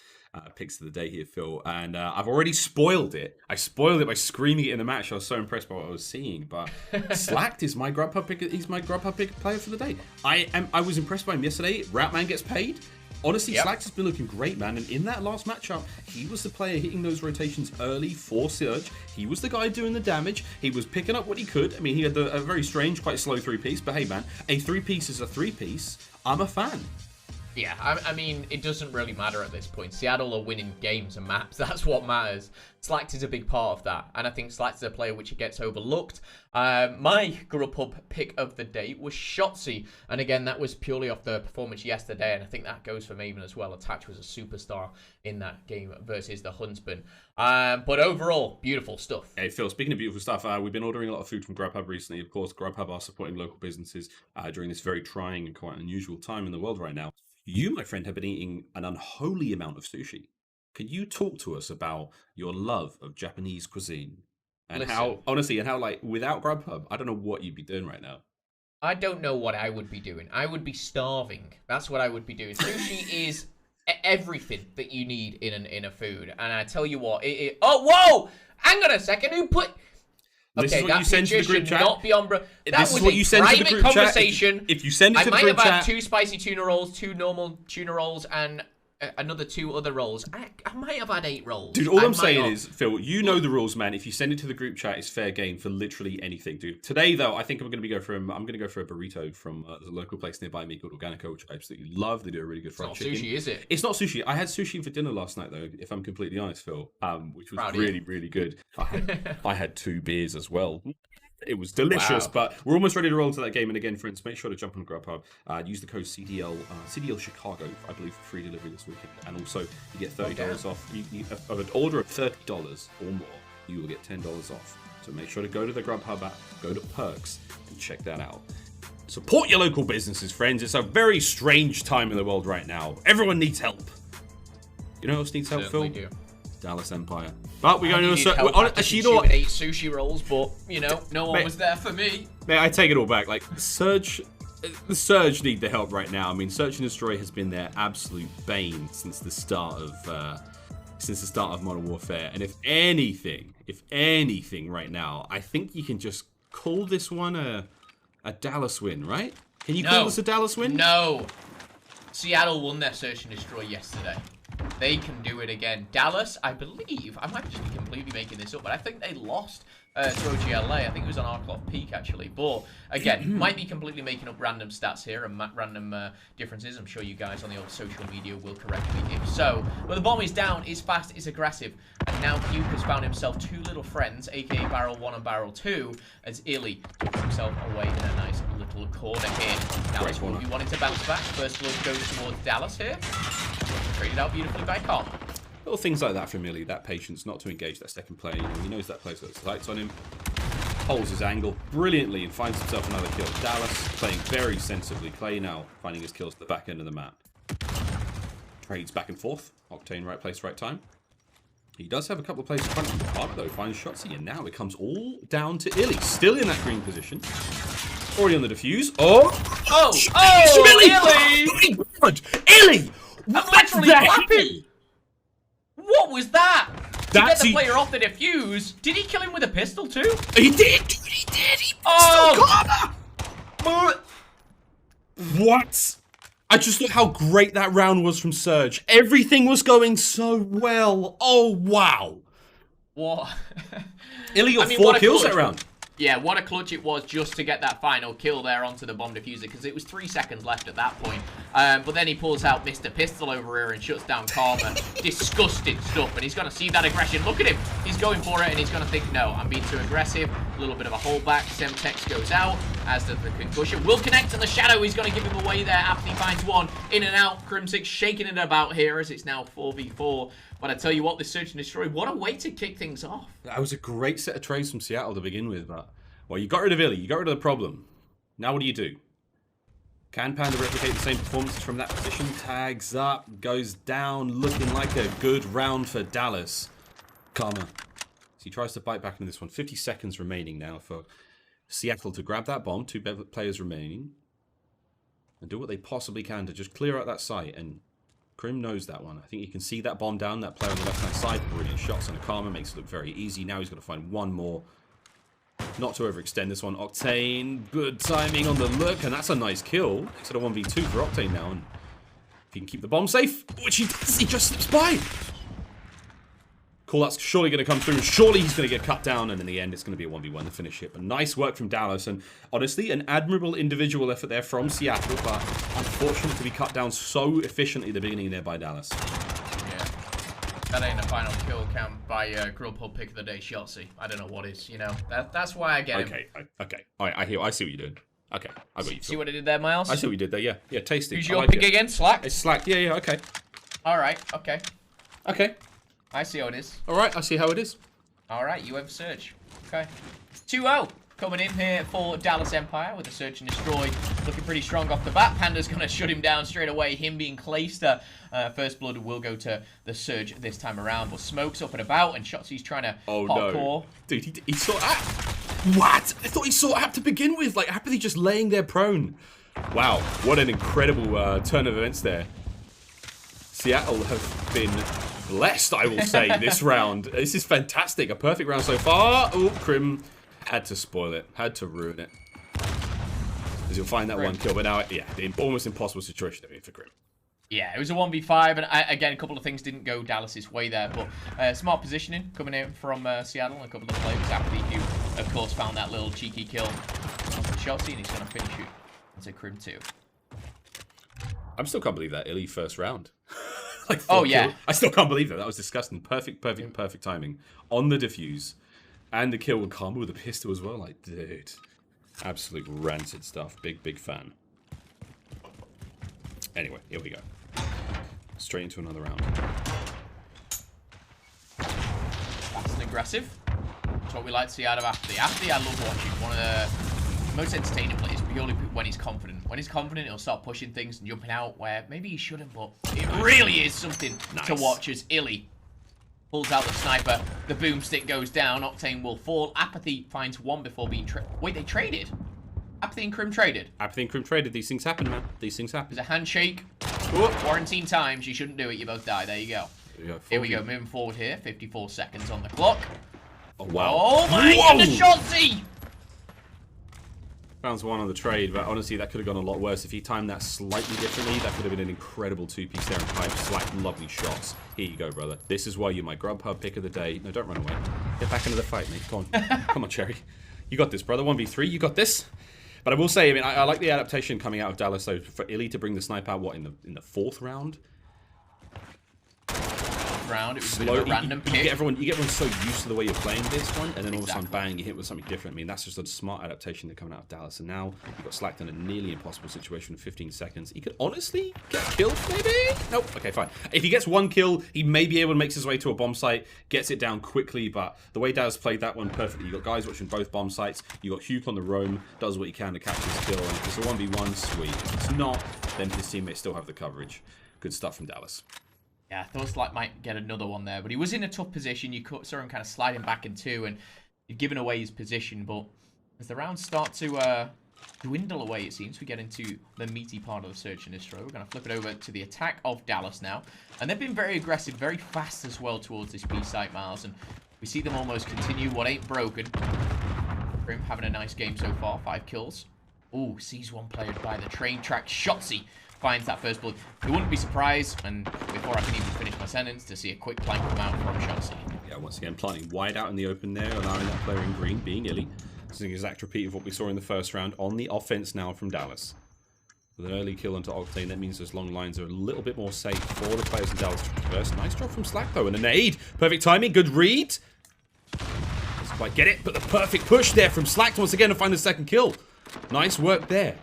picks of the day here, Phil. And I've already spoiled it. I spoiled it by screaming it in the match. I was so impressed by what I was seeing. But Slacked is my GrubHub pick. He's my GrubHub pick player for the day. I was impressed by him yesterday. Route Man gets paid. Honestly, yep. Slacked has been looking great, man. And in that last matchup, he was the player hitting those rotations early for Surge. He was the guy doing the damage. He was picking up what he could. I mean, he had a very strange, quite slow 3-piece. But hey, man, a 3-piece is a 3-piece. I'm a fan. Yeah, I mean, it doesn't really matter at this point. Seattle are winning games and maps. That's what matters. Slacked is a big part of that. And I think Slacked is a player which gets overlooked. My GrubHub pick of the day was Shotzi. And again, that was purely off the performance yesterday. And I think that goes for Maven as well. Attach was a superstar in that game versus the Huntsmen. But overall, beautiful stuff. Hey, Phil, speaking of beautiful stuff, we've been ordering a lot of food from GrubHub recently. Of course, GrubHub are supporting local businesses during this very trying and quite unusual time in the world right now. You, my friend, have been eating an unholy amount of sushi. Can you talk to us about your love of Japanese cuisine? And how, honestly, and how, like, without GrubHub, I don't know what you'd be doing right now. I don't know what I would be doing. I would be starving. That's what I would be doing. Sushi is everything that you need in a food. And I tell you what, oh, whoa! Hang on a second. Who put... This Okay, is what you send to the group chat. Not be on that This was is what you send to the group conversation. chat. If you send it to the I group might have had chat, 2 spicy tuna rolls, 2 normal tuna rolls, and another 2 other rolls. I might have had 8 rolls. dude, all I'm saying is, Phil, you know the rules, man. If you send it to the group chat, it's fair game for literally anything, dude. Today, though, I think I'm going to go for a burrito from the local place nearby me called Organico, which I absolutely love. They do a really good fried chicken. It's not sushi, is it? It's not sushi. I had sushi for dinner last night, though, if I'm completely honest, Phil, which was really, really good. I had 2 beers as well. It was delicious, but we're almost ready to roll to that game. And again, friends, make sure to jump on GrubHub. Use the code CDL Chicago, I believe, for free delivery this weekend. And also, you get $30 off. Of an order of $30 or more, you will get $10 off. So make sure to go to the GrubHub app, go to Perks, and check that out. Support your local businesses, friends. It's a very strange time in the world right now. Everyone needs help. You know who else needs help, Phil? Do. Dallas Empire. But we're going to actually, you know what? 8 sushi rolls, but you know, no one was there for me. Mate, I take it all back. Like the Surge need the help right now. I mean, Search and Destroy has been their absolute bane since the start of Modern Warfare. And if anything, right now, I think you can just call this one a Dallas win, right? Can you call this a Dallas win? No. Seattle won their Search and Destroy yesterday. They can do it again. Dallas, I believe, I might just be completely making this up, but I think they lost to OGLA. I think it was on our clock peak, actually. But, again, might be completely making up random stats here and random differences. I'm sure you guys on the old social media will correct me if so. But the bomb is down, is fast, is aggressive. And now Puke has found himself 2 little friends, a.k.a. Barrel 1 and Barrel 2, as Illy took himself away in a nice little corner here. Dallas will be wanting to bounce back. First blood goes towards Dallas here. Traded out beautifully by Com. Little things like that from Illy, that patience not to engage that second player. You know, he knows that player's got sights on him. Holds his angle brilliantly and finds himself another kill. Dallas playing very sensibly. Clay now finding his kills at the back end of the map. Trades back and forth. Octane, right place, right time. He does have a couple of players in front of him. Hard though, finds shots here. Now it comes all down to Illy. Still in that green position. Already on the defuse. Illy! Illy! I'm literally clapping! What was that? To get the player off the defuse, did he kill him with a pistol too? He did! Dude, he did! He What? I just look how great that round was from Surge. Everything was going so well. Oh, wow. What? Illy got 4 kills that round. Yeah, what a clutch it was just to get that final kill there onto the bomb diffuser, because it was 3 seconds left at that point. But then he pulls out Mr. Pistol over here and shuts down Karma. Disgusting stuff, and he's going to see that aggression. Look at him. He's going for it, and he's going to think, no, I'm being too aggressive. A little bit of a holdback. Semtex goes out, as does the concussion. Will connect to the shadow. He's going to give him away there after he finds one. In and out. Crimsix shaking it about here as it's now 4v4. But I tell you what, this Search and Destroy, what a way to kick things off. That was a great set of trades from Seattle to begin with, but... Well, you got rid of Illy, you got rid of the problem. Now what do? Can Panda replicate the same performances from that position? Tags up, goes down, looking like a good round for Dallas. Karma. So he tries to bite back into this one. 50 seconds remaining now for Seattle to grab that bomb. 2 players remaining. And do what they possibly can to just clear out that site. And Crim knows that one. I think you can see that bomb down, that player on the left-hand side. Brilliant shots on a Karma, makes it look very easy. Now he's got to find one more. Not to overextend this one. Octane, good timing on the look, and that's a nice kill. Makes it a 1v2 for Octane now, and if he can keep the bomb safe, which he does, he just slips by. Cool, that's surely going to come through. Surely he's going to get cut down, and in the end, it's going to be a 1v1 to finish it. But nice work from Dallas, and honestly, an admirable individual effort there from Seattle, but unfortunate to be cut down so efficiently at the beginning there by Dallas. That ain't a final kill count by GrubHub pick of the day, Shotzi. I don't know what is, you know. That's why I get him. Okay. I see what you're doing. Okay, I got you. See what I did there, Miles? I see what you did there, yeah. Yeah, tasty. Who's your pick again? Slack? It's Slack, yeah, okay. Alright, okay. Okay. I see how it is. Alright, I see how it is. Alright, you have Search. Okay. 2-0. Coming in here for Dallas Empire with a Search and Destroy. Looking pretty strong off the bat. Panda's going to shut him down straight away. Him being Clayster. First blood will go to the Surge this time around. But Smoke's up and about, and Shotzi's trying to parkour. No. Dude, he saw App. What? I thought he saw App to begin with. Like, happily just laying there prone. Wow, what an incredible turn of events there. Seattle have been blessed, I will say, this round. This is fantastic. A perfect round so far. Oh, Crim Had to spoil it. Had to ruin it. Because you'll find that one kill, but now, yeah, the almost impossible situation for Grim. Yeah, it was a 1v5, and again, a couple of things didn't go Dallas's way there, but smart positioning coming in from Seattle, and a couple of players after who, of course, found that little cheeky kill on the Chelsea, and he's going to finish it into Crim 2. I still can't believe that Illy first round. Like, oh, yeah. Kill. I still can't believe that. That was disgusting. Perfect timing. On the defuse. And the kill with Karma with a pistol as well. Like, dude. Absolute rancid stuff. Big fan. Anyway, here we go. Straight into another round. Fast and aggressive. That's what we like to see out of Apathy. Apathy, I love watching. One of the most entertaining players, purely when he's confident. When he's confident, he'll start pushing things and jumping out where maybe he shouldn't, but it really is something to watch as Illy pulls out the sniper. The boomstick goes down. Octane will fall. Apathy finds one before being wait, they traded? Apathy and Crim traded? Apathy and Crim traded. These things happen, man. These things happen. There's a handshake. Whoop. Quarantine times. You shouldn't do it. You both die. There you go. Here we go. Moving forward here. 54 seconds on the clock. Oh, wow. Oh, my goodness, Shotzi! Rounds one on the trade, but honestly, that could have gone a lot worse. If he timed that slightly differently, that could have been an incredible two-piece there and pipe. Slack, lovely shots. Here you go, brother. This is why you're my GrubHub pick of the day. No, don't run away. Get back into the fight, mate. Come on. Come on, Cherry. You got this, brother. 1v3. You got this. But I will say, I mean, I like the adaptation coming out of Dallas, though, for Illy to bring the snipe out, what, in the fourth round? Round. It was a bit of a random pick. You get everyone so used to the way you're playing this one, and then all of a sudden, bang, you hit with something different. I mean, that's just a smart adaptation that's coming out of Dallas. And now you've got Slacked in a nearly impossible situation in 15 seconds. He could honestly get killed, maybe? Nope. Okay, fine. If he gets one kill, he may be able to make his way to a bomb site, gets it down quickly, but the way Dallas played that one perfectly, you got guys watching both bomb sites, you got Hugh on the roam, does what he can to catch his kill, and if it's a 1v1, sweet. If it's not, then his teammates still have the coverage. Good stuff from Dallas. Yeah, I thought Slack might get another one there, but he was in a tough position. You saw him kind of sliding back in two, and he'd given away his position. But as the rounds start to dwindle away, it seems, we get into the meaty part of the search in this row. We're going to flip it over to the attack of Dallas now. And they've been very aggressive, very fast as well towards this B site, Miles. And we see them almost continue what ain't broken. Grim having a nice game so far, 5 kills. Ooh, sees one player by the train track. Shotzi finds that first blood. You wouldn't be surprised, and before I can even finish my sentence, to see a quick plank come out from Shotzi. Yeah, once again, planting wide out in the open there, allowing that player in green, being Illy. This is an exact repeat of what we saw in the first round on the offense now from Dallas. With an early kill onto Octane, that means those long lines are a little bit more safe for the players in Dallas to traverse. Nice job from Slack, though, and a nade. Perfect timing, good read. Doesn't quite get it, but the perfect push there from Slack once again to find the second kill. Nice work there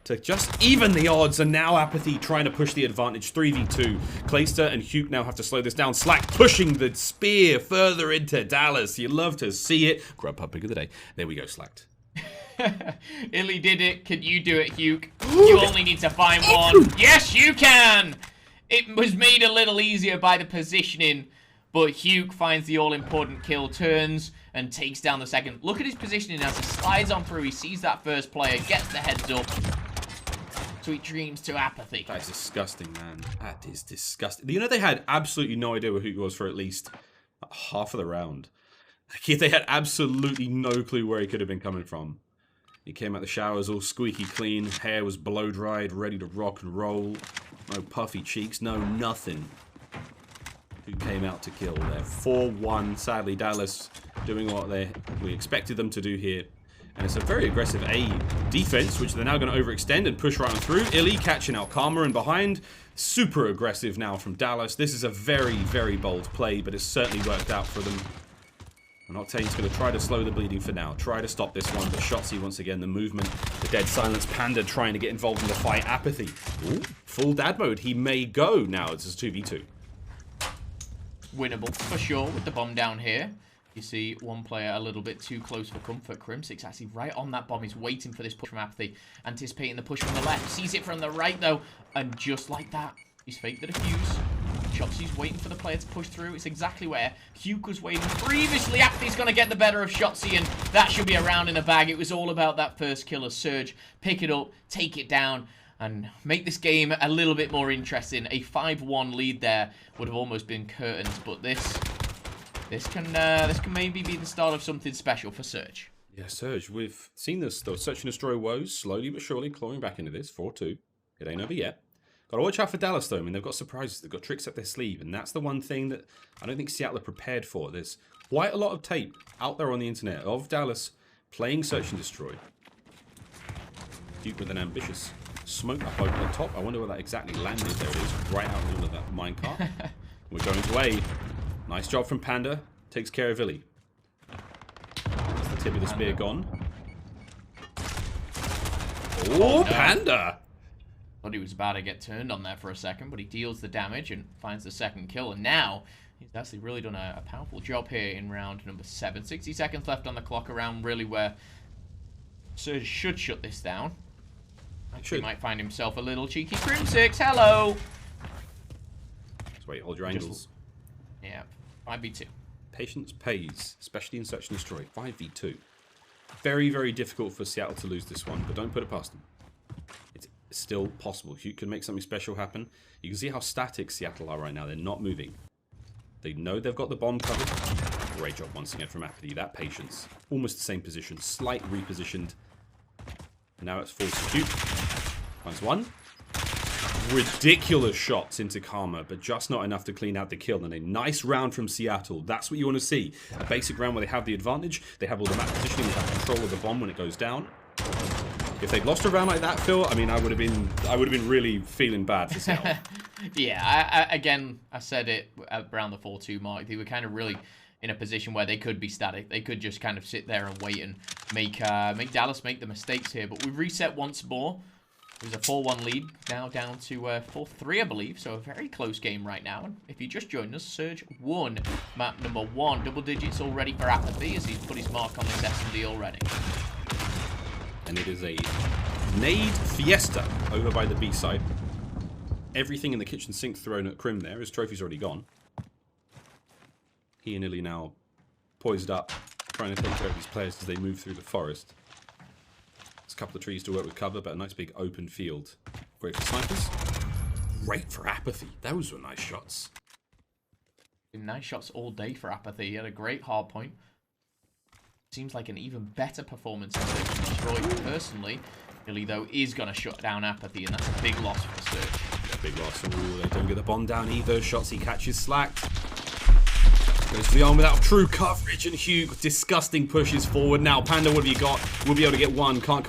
to just even the odds, and now Apathy trying to push the advantage. 3v2. Clayster and Hugh now have to slow this down. Slack pushing the spear further into Dallas. You love to see it. GrubHub pick of the day. There we go, Slacked. Illy did it. Can you do it, Hugh? You only need to find one. Yes, you can! It was made a little easier by the positioning, but Hugh finds the all-important kill, turns, and takes down the second. Look at his positioning as he slides on through. He sees that first player, gets the heads up. Sweet dreams to Apathy. That is disgusting, man. That is disgusting. You know, they had absolutely no idea where Hugh was for at least half of the round. They had absolutely no clue where he could have been coming from. He came out the showers all squeaky clean. Hair was blow-dried, ready to rock and roll. No puffy cheeks, no nothing. Who came out to kill there. 4-1. Sadly, Dallas doing what we expected them to do here. And it's a very aggressive A defense, which they're now going to overextend and push right on through. Illy catching out Karma in behind. Super aggressive now from Dallas. This is a very, very bold play, but it's certainly worked out for them. And Octane's going to try to slow the bleeding for now. Try to stop this one, but Shotzi once again, the movement. The Dead Silence Panda trying to get involved in the fight. Apathy. Ooh, full dad mode. He may go now. It's a 2v2. Winnable for sure with the bomb down here. You see one player a little bit too close for comfort. Crimsix actually right on that bomb. He's waiting for this push from Apathy. Anticipating the push from the left. Sees it from the right, though. And just like that, he's faked the defuse. Shotzi's waiting for the player to push through. It's exactly where Hugh was waiting previously. Apathy's going to get the better of Shotzi, and that should be a round in the bag. It was all about that first kill of Surge. Pick it up, take it down, and make this game a little bit more interesting. A 5-1 lead there would have almost been curtains, but this can maybe be the start of something special for Surge. Yeah, Surge, we've seen this, the Search and Destroy woes slowly but surely clawing back into this. 4-2. It ain't over yet. Got to watch out for Dallas, though. I mean, they've got surprises. They've got tricks up their sleeve, and that's the one thing that I don't think Seattle are prepared for. There's quite a lot of tape out there on the internet of Dallas playing Search and Destroy. Duke with an ambitious smoke up over the top. I wonder where that exactly landed. There it is, right out in the middle of that minecart. We're going to A. Nice job from Panda. Takes care of Illy. That's the tip of the spear gone. Oh, no. Panda! Thought he was about to get turned on there for a second, but he deals the damage and finds the second kill. And now, he's actually really done a powerful job here in round number 7. 60 seconds left on the clock, around really where Surge should shut this down. Actually, might find himself a little cheeky Crim6. Hello! Just wait, hold your angles. Yeah, 5v2. Patience pays, especially in Search and Destroy. 5v2. Very, very difficult for Seattle to lose this one, but don't put it past them. It's still possible. You can make something special happen. You can see how static Seattle are right now. They're not moving. They know they've got the bomb covered. Great job once again from Apathy. That patience. Almost the same position. Slight repositioned. Now it's full to shoot. Finds one. Ridiculous shots into Karma, but just not enough to clean out the kill. And a nice round from Seattle. That's what you want to see. A basic round where they have the advantage. They have all the map positioning. They have control of the bomb when it goes down. If they'd lost a round like that, Phil, I mean, I would have been really feeling bad for Seattle. Yeah, again, I said it around the 4-2 mark. They were kind of really in a position where they could be static. They could just kind of sit there and wait and make Dallas make the mistakes here. But we reset once more. It was a 4-1 lead, now down to 4-3, I believe. So a very close game right now. And if you just joined us, Surge won map number 1. Double digits already for Apathy as he's put his mark on this S&D already. And it is a nade fiesta over by the B side. Everything in the kitchen sink thrown at Crim there. His trophy's already gone. He and Illy now poised up, trying to take care of these players as they move through the forest. There's a couple of trees to work with cover, but a nice big open field. Great for snipers. Great for Apathy. Those were nice shots. Nice shots all day for Apathy. He had a great hard point. Seems like an even better performance in Search and Destroy. Personally, Illy, though, is going to shut down Apathy, and that's a big loss for Search. Yeah, big loss. Ooh, they don't get the bomb down either. Shots he catches slack. Goes to the arm without true coverage, and Hugh disgusting pushes forward. Now, Panda, what have you got? We'll be able to get one. Can't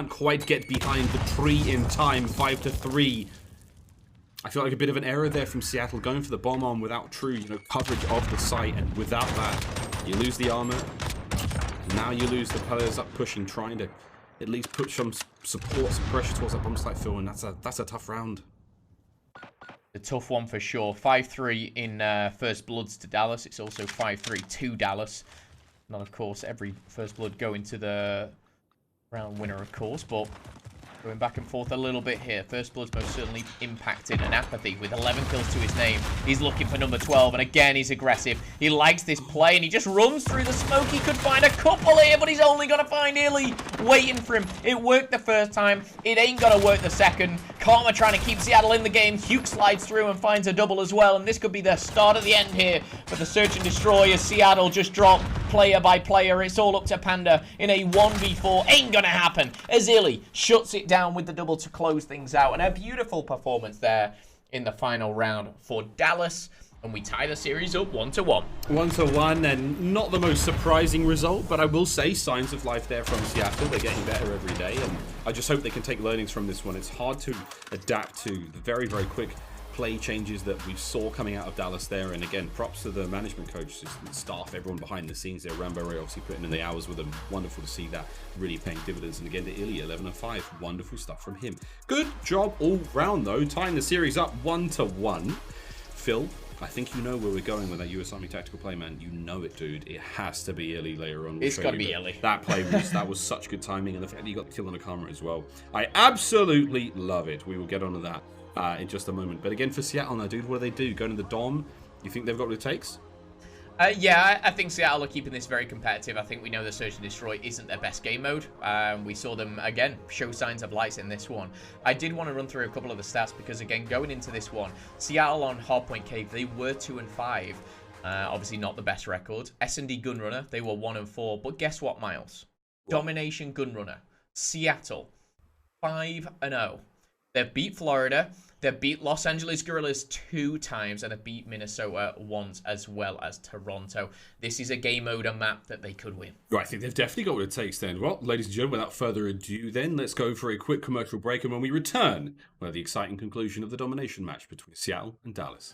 quite get behind the tree in time. 5-3. I feel like a bit of an error there from Seattle, going for the bomb arm without true, coverage of the site, and without that, you lose the armor. Now you lose the players up pushing, trying to at least put some support, some pressure towards that bomb site, Phil, and that's a tough round. A tough one for sure. 5-3 in First Bloods to Dallas. It's also 5-3 to Dallas. Not, of course, every First Blood going to the round winner, of course, but going back and forth a little bit here. First Blood's most certainly impacted, and Apathy with 11 kills to his name. He's looking for number 12, and again, he's aggressive. He likes this play, and he just runs through the smoke. He could find a couple here, but he's only going to find Illy waiting for him. It worked the first time. It ain't going to work the second. Karma trying to keep Seattle in the game. Hugh slides through and finds a double as well, and this could be the start of the end here for the Search and Destroy as Seattle just drop player by player. It's all up to Panda in a 1v4. Ain't going to happen as Illy shuts it down with the double to close things out, and a beautiful performance there in the final round for Dallas, and we tie the series up 1-1. 1-1, and not the most surprising result, but I will say signs of life there from Seattle. They're getting better every day, and I just hope they can take learnings from this one. It's hard to adapt to the very, very quick play changes that we saw coming out of Dallas there, and again, props to the management coaches and staff, everyone behind the scenes there. Rambo Ray obviously putting in the hours with them. Wonderful to see that really paying dividends. And again, to Illy, 11-5, wonderful stuff from him. Good job all round though, tying the series up 1-1. Phil, I think you know where we're going with that US Army tactical play, man. You know it, dude. It has to be Illy later on. It's got to be Illy. That play was such good timing, and the fact that you got the kill on the camera as well. I absolutely love it. We will get onto that in just a moment. But again, for Seattle now, dude, what do they do? Go to the Dom? You think they've got what it takes? Yeah, I think Seattle are keeping this very competitive. I think we know the Search and Destroy isn't their best game mode. We saw them, again, show signs of lights in this one. I did want to run through a couple of the stats because, again, going into this one, Seattle on Hardpoint Cave, they were 2-5. Obviously not the best record. S&D Gunrunner, they were 1-4. But guess what, Miles? Domination Gunrunner. Seattle, 5-0. They've beat Florida. They've beat Los Angeles Guerrillas 2 times, and they beat Minnesota once, as well as Toronto. This is a game mode map that they could win. Right, I think they've definitely got what it takes then. Well, ladies and gentlemen, without further ado then, let's go for a quick commercial break, and when we return, we'll have the exciting conclusion of the domination match between Seattle and Dallas.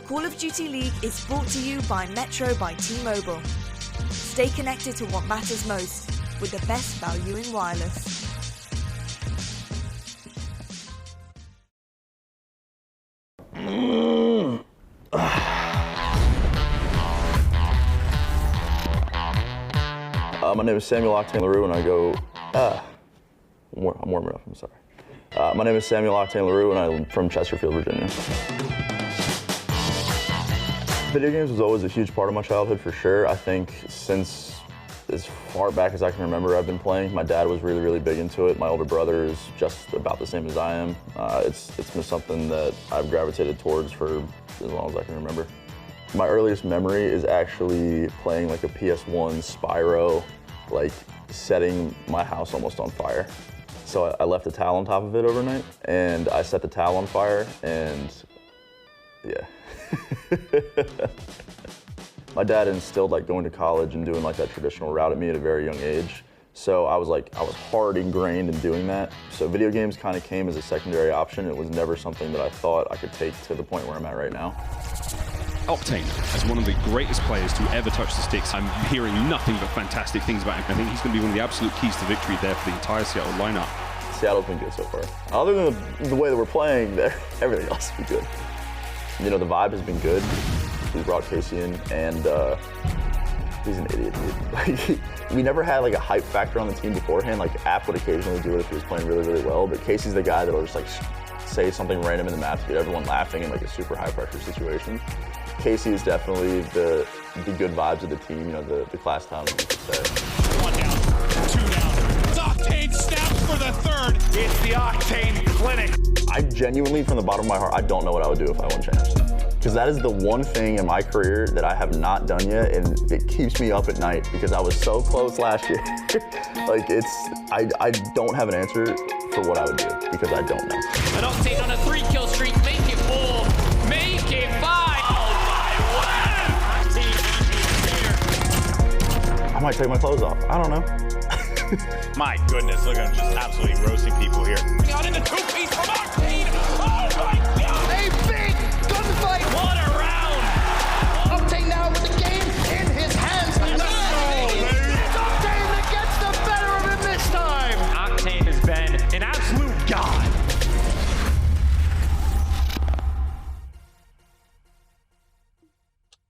Call of Duty League is brought to you by Metro by T-Mobile. Stay connected to what matters most with the best value in wireless. My name is Samuel Octane LaRue, and I go. I'm warming up. I'm sorry. My name is Samuel Octane LaRue, and I'm from Chesterfield, Virginia. Video games was always a huge part of my childhood, for sure. I think since as far back as I can remember, I've been playing. My dad was really, really big into it. My older brother is just about the same as I am. It's been something that I've gravitated towards for as long as I can remember. My earliest memory is actually playing like a PS1 Spyro, like setting my house almost on fire. So I left a towel on top of it overnight, and I set the towel on fire, and yeah. My dad instilled like going to college and doing like that traditional route at me at a very young age. So I was hard ingrained in doing that. So video games kind of came as a secondary option. It was never something that I thought I could take to the point where I'm at right now. Octane as one of the greatest players to ever touch the sticks. I'm hearing nothing but fantastic things about him. I think he's going to be one of the absolute keys to victory there for the entire Seattle lineup. Seattle's been good so far. Other than the way that we're playing, everything else has been good. You know, the vibe has been good. We brought Casey in, and he's an idiot, dude. Like, we never had like a hype factor on the team beforehand. Like, App would occasionally do it if he was playing really, really well, but Casey's the guy that'll just like say something random in the map to get everyone laughing in like a super high pressure situation. Casey is definitely the good vibes of the team, you know, the class clown, you could say. 1 down, 2 down. It's Octane snaps for the 3rd. It's the Octane Clinic. I genuinely, from the bottom of my heart, I don't know what I would do if I won champs. Because that is the one thing in my career that I have not done yet, and it keeps me up at night because I was so close last year. Like, I don't have an answer for what I would do because I don't know. An Octane on a 3-kill streak, make it 4, make it 5. I might take my clothes off. I don't know. My goodness, look, I'm just absolutely roasting people here. Out into 2-piece from Octane. Oh my God! A big gunfight. What a round! Octane now with the game in his hands. It's Octane that gets the better of him this time. Octane has been an absolute god.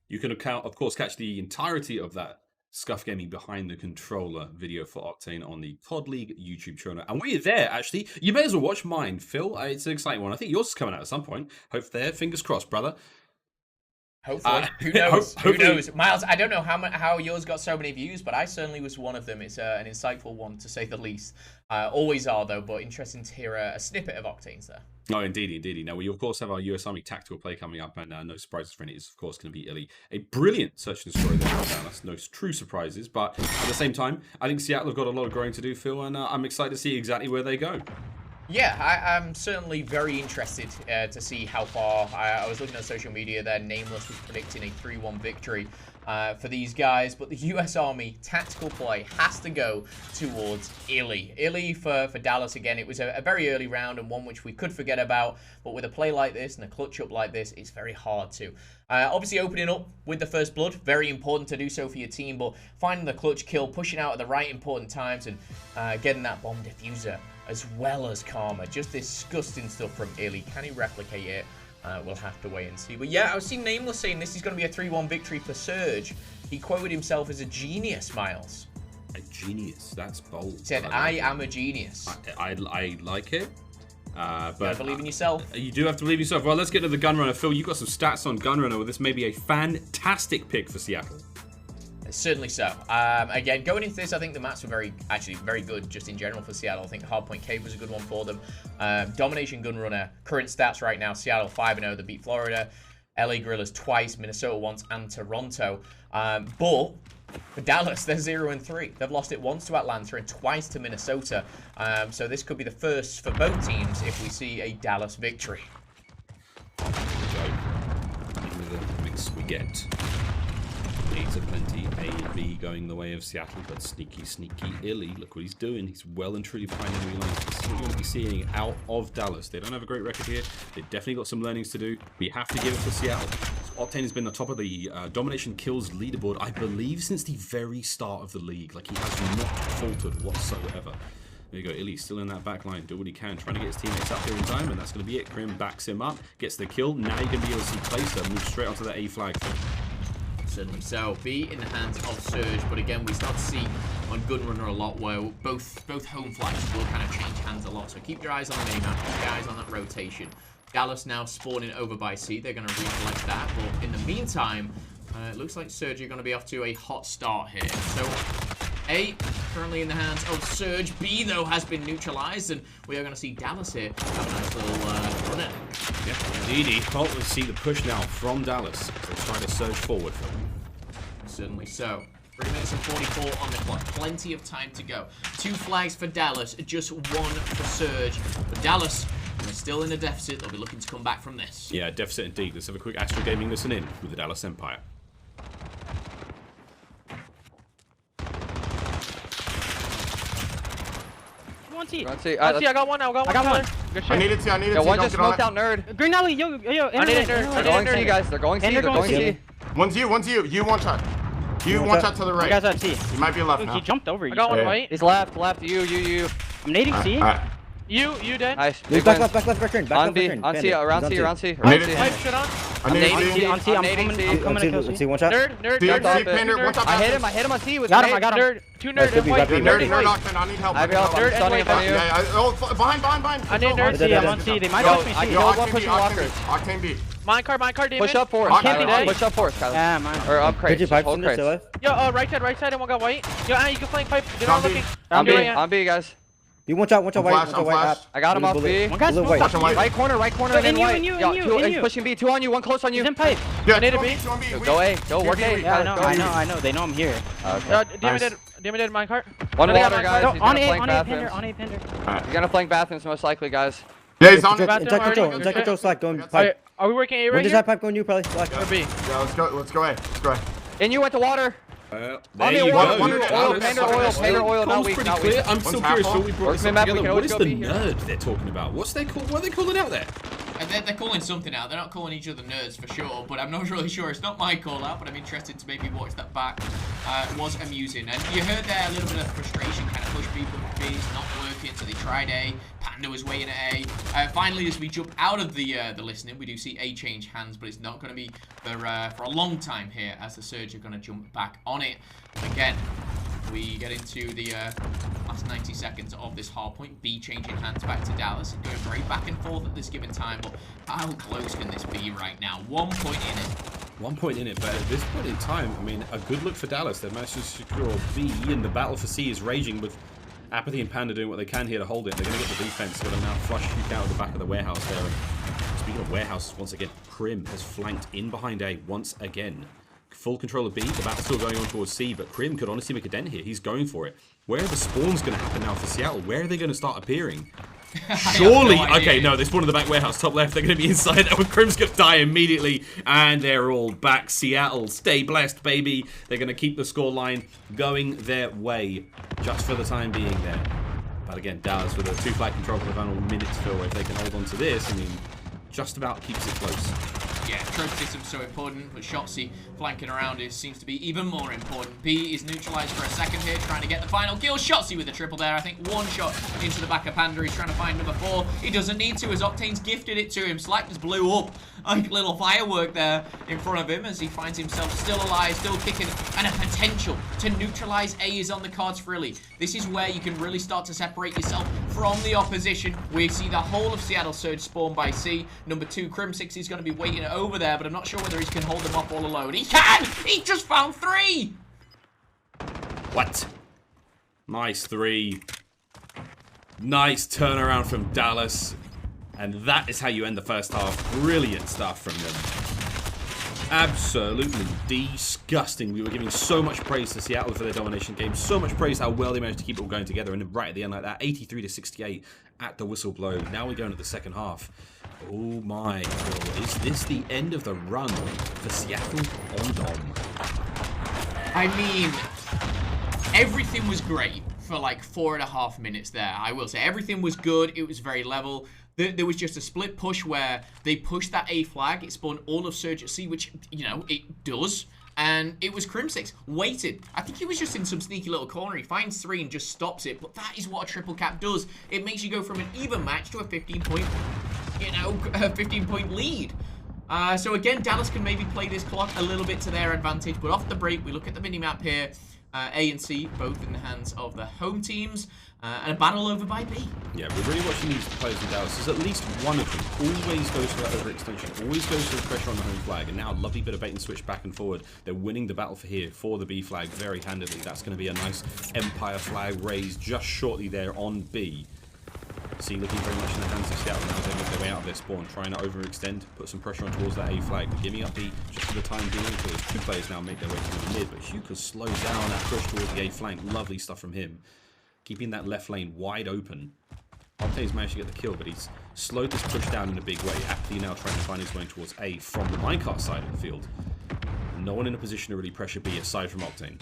You can, of course, catch the entirety of that Scuff Gaming Behind the Controller video for Octane on the COD League YouTube channel. And we're there, actually. You may as well watch mine, Phil. It's an exciting one. I think yours is coming out at some point. Hope there. Fingers crossed, brother. Hopefully. Who knows? Who knows? Miles, I don't know how yours got so many views, but I certainly was one of them. It's an insightful one, to say the least. Always are, though, but interesting to hear a snippet of Octane's there. Oh, indeed. Now, we, of course, have our US Army tactical play coming up, and no surprises for any. It's, of course, going to be Illy. A brilliant search and destroy there for Dallas. No true surprises, but at the same time, I think Seattle have got a lot of growing to do, Phil, and I'm excited to see exactly where they go. Yeah, I'm certainly very interested to see how far. I was looking at social media there. Nameless was predicting a 3-1 victory for these guys, but the US Army tactical play has to go towards Illy. Illy for Dallas again. It was a very early round and one which we could forget about, but with a play like this and a clutch up like this, it's very hard to. Obviously opening up with the first blood, very important to do so for your team, but finding the clutch kill, pushing out at the right important times, and getting that bomb diffuser as well as Karma. Just disgusting stuff from Illy. Can he replicate it? We'll have to wait and see. But yeah, I was seeing Nameless saying this is going to be a 3-1 victory for Surge. He quoted himself as a genius, Miles. A genius? That's bold. He said, I am a genius. I like it. But you gotta believe in yourself. You do have to believe in yourself. Well, let's get to the Gunrunner. Phil, you've got some stats on Gunrunner. This may be a fantastic pick for Seattle. Certainly so. Again, going into this, I think the maps were very good just in general for Seattle. I think Hardpoint Cave was a good one for them. Domination Gunrunner, current stats right now, Seattle 5-0. They beat Florida, LA Guerrillas twice, Minnesota once, and Toronto. But for Dallas, they're 0-3. They've lost it once to Atlanta and twice to Minnesota. So this could be the first for both teams if we see a Dallas victory. Into the mix we get. Needs of plenty. A and B going the way of Seattle, but sneaky Illy. Look what he's doing. He's well and truly behind enemy lines. This is what you're going to be seeing out of Dallas. They don't have a great record here. They've definitely got some learnings to do. We have to give it to Seattle. Octane has been on top of the Domination kills leaderboard, I believe, since the very start of the league. Like, he has not faltered whatsoever. There you go, Illy still in that back line, do what he can, trying to get his teammates up here in time, and that's going to be it. Krim backs him up, gets the kill. Now you're going to be able to see Placer move straight onto the A flag. Certainly so. B in the hands of Surge, but again, we start to see on Gunrunner a lot where both home flags will kind of change hands a lot. So keep your eyes on the minimap, keep your eyes on that rotation. Dallas now spawning over by C. They're going to recollect that, but in the meantime, it looks like Surge are going to be off to a hot start here. So A currently in the hands of Surge. B, though, has been neutralized, and we are going to see Dallas here have a nice little run in. Yeah, indeed. Well, we see the push now from Dallas. They're trying to surge forward for them. Certainly so. 3 minutes and 44 on the clock. Plenty of time to go. 2 flags for Dallas, just 1 for Surge. But Dallas, they're still in a deficit. They'll be looking to come back from this. Yeah, deficit indeed. Let's have a quick Astro Gaming listen in with the Dallas Empire. on T. On T. I got one. Good shit. I needed to. Yeah, one just smoked out nerd. Green alley, yo. I need a nerd. They're going C, guys. They're going C. They're going C. One's you. You one shot. You one shot to the right. You guys are T. He might be left now. He jumped over you. I got one white. He's left. You. I'm nading C. You dead. Nice. Back left, return. On B. On C. Around C. Pipe shit on. I'm nading on T. I'm coming to kill C. One shot. Nerd. I hit him on T with Got him. Nerd. 2 nerd and white. Nerd Octane, I need help. I have help. I'm stunning in front of you. Yeah, behind. I need nerd. I'm on C. They might push me I C. killed one pushing lockers. Octane B. Minecart, David. Push up for us. Can't be dead. Push up for us, Kyler. Yeah, man. Or up crates. Hold crates. Yo, right side, and one got white. Yo, you can flank pipe. They're On not B. looking. On B, guys. You one shot white. Flash. I got him off B. One guy's Blue, smoked. white. Right corner, and in you. He's pushing B. 2 on you, 1 close on you. He's in pipe. Yeah, I need a B. Go A. Go work A. Yeah, I know. They know I'm here. Damn it, minecart. One water, guys. No, He's on gonna A, flank on bathrooms. Pender. He's gonna flank bathrooms most likely, guys. Yeah, he's on. Take control, slack, going pipe. Are we working A One right just here? had pipe going you, probably. Slack. Or B? Yeah, let's go A. And you went to water. There On you me, go. oil, pander oil, not weak, not weak. I'm still curious what we brought this Workman map, we together. can What always is go the B here. nerd they're talking about? What are they calling out there? They're calling something out. They're not calling each other nerds for sure, but I'm not really sure. It's not my call out, but I'm interested to maybe watch that back. It was amusing. And you heard there a little bit of frustration kind of push people. B's not working, so they tried A. Panda was waiting at A. Finally, as we jump out of the listening, we do see A change hands, but it's not going to be for a long time here as the Surge are going to jump back on it. Again, we get into the last 90 seconds of this hardpoint. B changing hands back to Dallas and going very back and forth at this given time. But how close can this be right now? 1 point in it. 1 point in it, but at this point in time, I mean, a good look for Dallas. They've managed to secure B, and the battle for C is raging with Apathy and Panda doing what they can here to hold it. They're going to get the defense. They're going to now flush Huke out of the back of the warehouse there. And speaking of warehouse, once again, Crim has flanked in behind A once again. Full control of B. The battle's still going on towards C, but Crim could honestly make a dent here. He's going for it. Where are the spawns going to happen now for Seattle? Where are they going to start appearing? Surely, okay, no, they spawn in the back warehouse, top left. They're going to be inside that one. Crim's going to die immediately, and they're all back. Seattle, stay blessed, baby. They're going to keep the scoreline going their way, just for the time being there. But again, Dallas with a 2 flag control for the final minutes feel. If they can hold on to this, I mean, just about keeps it close. Yeah, trophy system's so important, but Shotzzy flanking around it seems to be even more important. B is neutralized for a second here, trying to get the final kill. Shotzzy with a triple there. I think 1 shot into the back of Panda. He's trying to find number 4. He doesn't need to, as Octane's gifted it to him. Slack just blew up a little firework there in front of him as he finds himself still alive, still kicking, and a potential to neutralize A is on the cards for Illy. This is where you can really start to separate yourself from the opposition. We see the whole of Seattle Surge spawn by C. Number 2, Crim60 is going to be waiting over there, but I'm not sure whether he can hold them off all alone. He can! He just found 3! What? Nice 3. Nice turnaround from Dallas. And that is how you end the first half. Brilliant stuff from them. Absolutely disgusting. We were giving so much praise to Seattle for their domination game. So much praise how well they managed to keep it all going together. And then right at the end like that, 83-68 at the whistle blow. Now we go into the second half. Oh my God. Is this the end of the run for Seattle on Dom? I mean, everything was great for like 4.5 minutes there. I will say everything was good. It was very level. There was just a split push where they pushed that A flag. It spawned all of Surge at C, which, you know, it does. And it was Crim6. Waited. I think he was just in some sneaky little corner. He finds 3 and just stops it. But that is what a triple cap does. It makes you go from an even match to a 15-point, you know, a 15-point lead. So again, Dallas can maybe play this clock a little bit to their advantage. But off the break, we look at the minimap here. A and C, both in the hands of the home teams. And a battle over by B. Yeah, we're really watching these players in Dallas. There's at least one of them always goes for that overextension, always goes for the pressure on the home flag. And now a lovely bit of bait and switch back and forward. They're winning the battle for here for the B flag very handedly. That's going to be a nice Empire flag raised just shortly there on B. C looking very much in the hands of Seattle now as they make their way out of their spawn, trying to overextend, put some pressure on towards that A flag, giving up B just for the time being until those 2 players now make their way through the mid. But Huke slows down that push towards the A flank. Lovely stuff from him. Keeping that left lane wide open. Octane's managed to get the kill, but he's slowed this push down in a big way. Apathy now trying to find his way towards A from the minecart side of the field. No one in a position to really pressure B aside from Octane.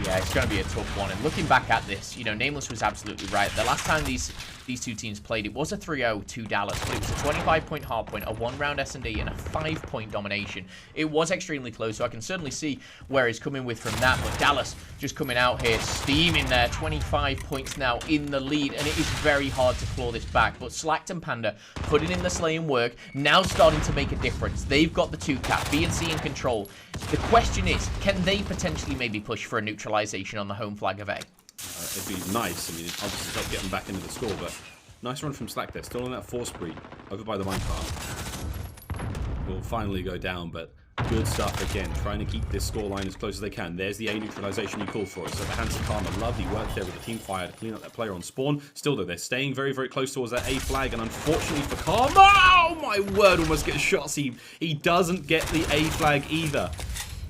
Yeah, it's going to be a tough one. And looking back at this, you know, Nameless was absolutely right. The last time these two teams played, it was a 3-0 to Dallas, but it was a 25-point Hardpoint, a 1-round S&D, and a 5-point Domination. It was extremely close, so I can certainly see where he's coming with from that. But Dallas just coming out here, steaming there, 25 points now in the lead, and it is very hard to claw this back. But Slacked and Panda putting in the slaying work, now starting to make a difference. They've got the 2-cap, BNC in control. The question is, can they potentially maybe push for a neutralization on the home flag of A? It'd be nice. I mean, it obviously help get them back into the score, but nice run from Slack there. Still on that 4 spree over by the minecart. Will finally go down, but good stuff again. Trying to keep this scoreline as close as they can. There's the A neutralization you call for it. So the hands of Karma, lovely work there with the team fire to clean up that player on spawn. Still though, they're staying very, very close towards that A flag, and unfortunately for Karma, oh my word, almost gets shots. He doesn't get the A flag either.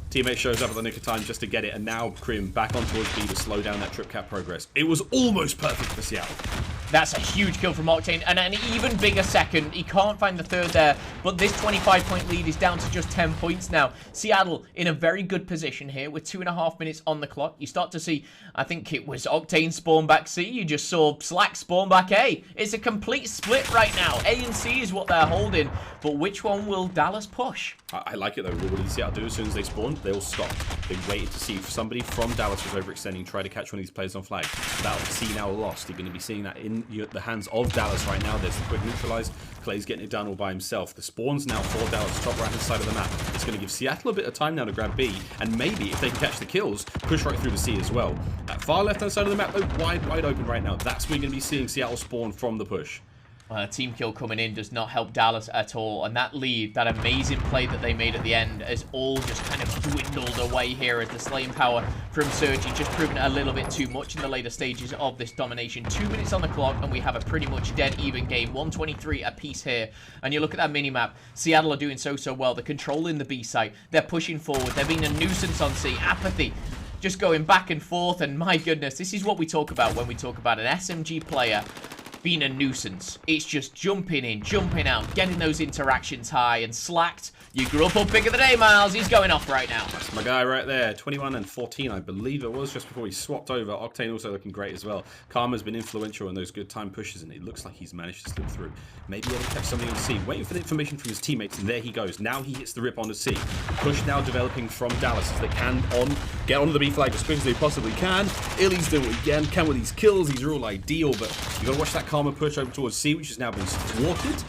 Teammate shows up at the nick of time just to get it, and now Crim back on towards B to slow down that trip cap progress. It was almost perfect for Seattle. That's a huge kill from Octane, and an even bigger second. He can't find the third there, but this 25-point lead is down to just 10 points now. Seattle in a very good position here with 2.5 minutes on the clock. You start to see, I think it was Octane spawn back C. You just saw Slack spawn back A. It's a complete split right now. A and C is what they're holding, but which one will Dallas push? I like it though. What did Seattle do as soon as they spawned? They all stopped. They waited to see if somebody from Dallas was overextending, try to catch one of these players on flag. That C now lost. You're going to be seeing that in the hands of Dallas right now. There's the quick neutralize. Clay's getting it done all by himself. The spawn's now for Dallas, top right hand side of the map. It's going to give Seattle a bit of time now to grab B, and maybe if they can catch the kills, push right through the C as well. That far left hand side of the map though, wide open right now. That's where you're going to be seeing Seattle spawn from the push. Team kill coming in does not help Dallas at all, and that lead, that amazing play that they made at the end, has all just kind of dwindled away here as the slaying power from Sergi just proven a little bit too much in the later stages of this domination. 2 minutes on the clock, and we have a pretty much dead even game, 123 apiece here. And you look at that minimap, Seattle are doing so well. They're controlling the B site, they're pushing forward, they're being a nuisance on C. Apathy just going back and forth, and my goodness, this is what we talk about when we talk about an SMG player being a nuisance. It's just jumping in, jumping out, getting those interactions high, and Slacked. You grew up pick of the day, Miles. He's going off right now. That's my guy right there. 21 and 14, I believe it was, just before he swapped over. Octane also looking great as well. Karma's been influential in those good time pushes, and it looks like he's managed to slip through. Maybe he'll catch something on C. Waiting for the information from his teammates, and there he goes. Now he hits the rip on the C. Push now developing from Dallas as they can get onto the B flag as quick as they possibly can. Illy's doing it again. Can with these kills. These are all ideal, but you got to watch that Karma push over towards C, which has now been thwarted.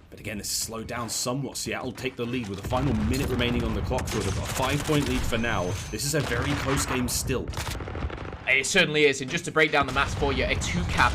But again, this is slowed down somewhat. Seattle take the lead with a final minute remaining on the clock. So they've got a 5-point lead for now. This is a very close game still. It certainly is. And just to break down the maths for you, a 2-cap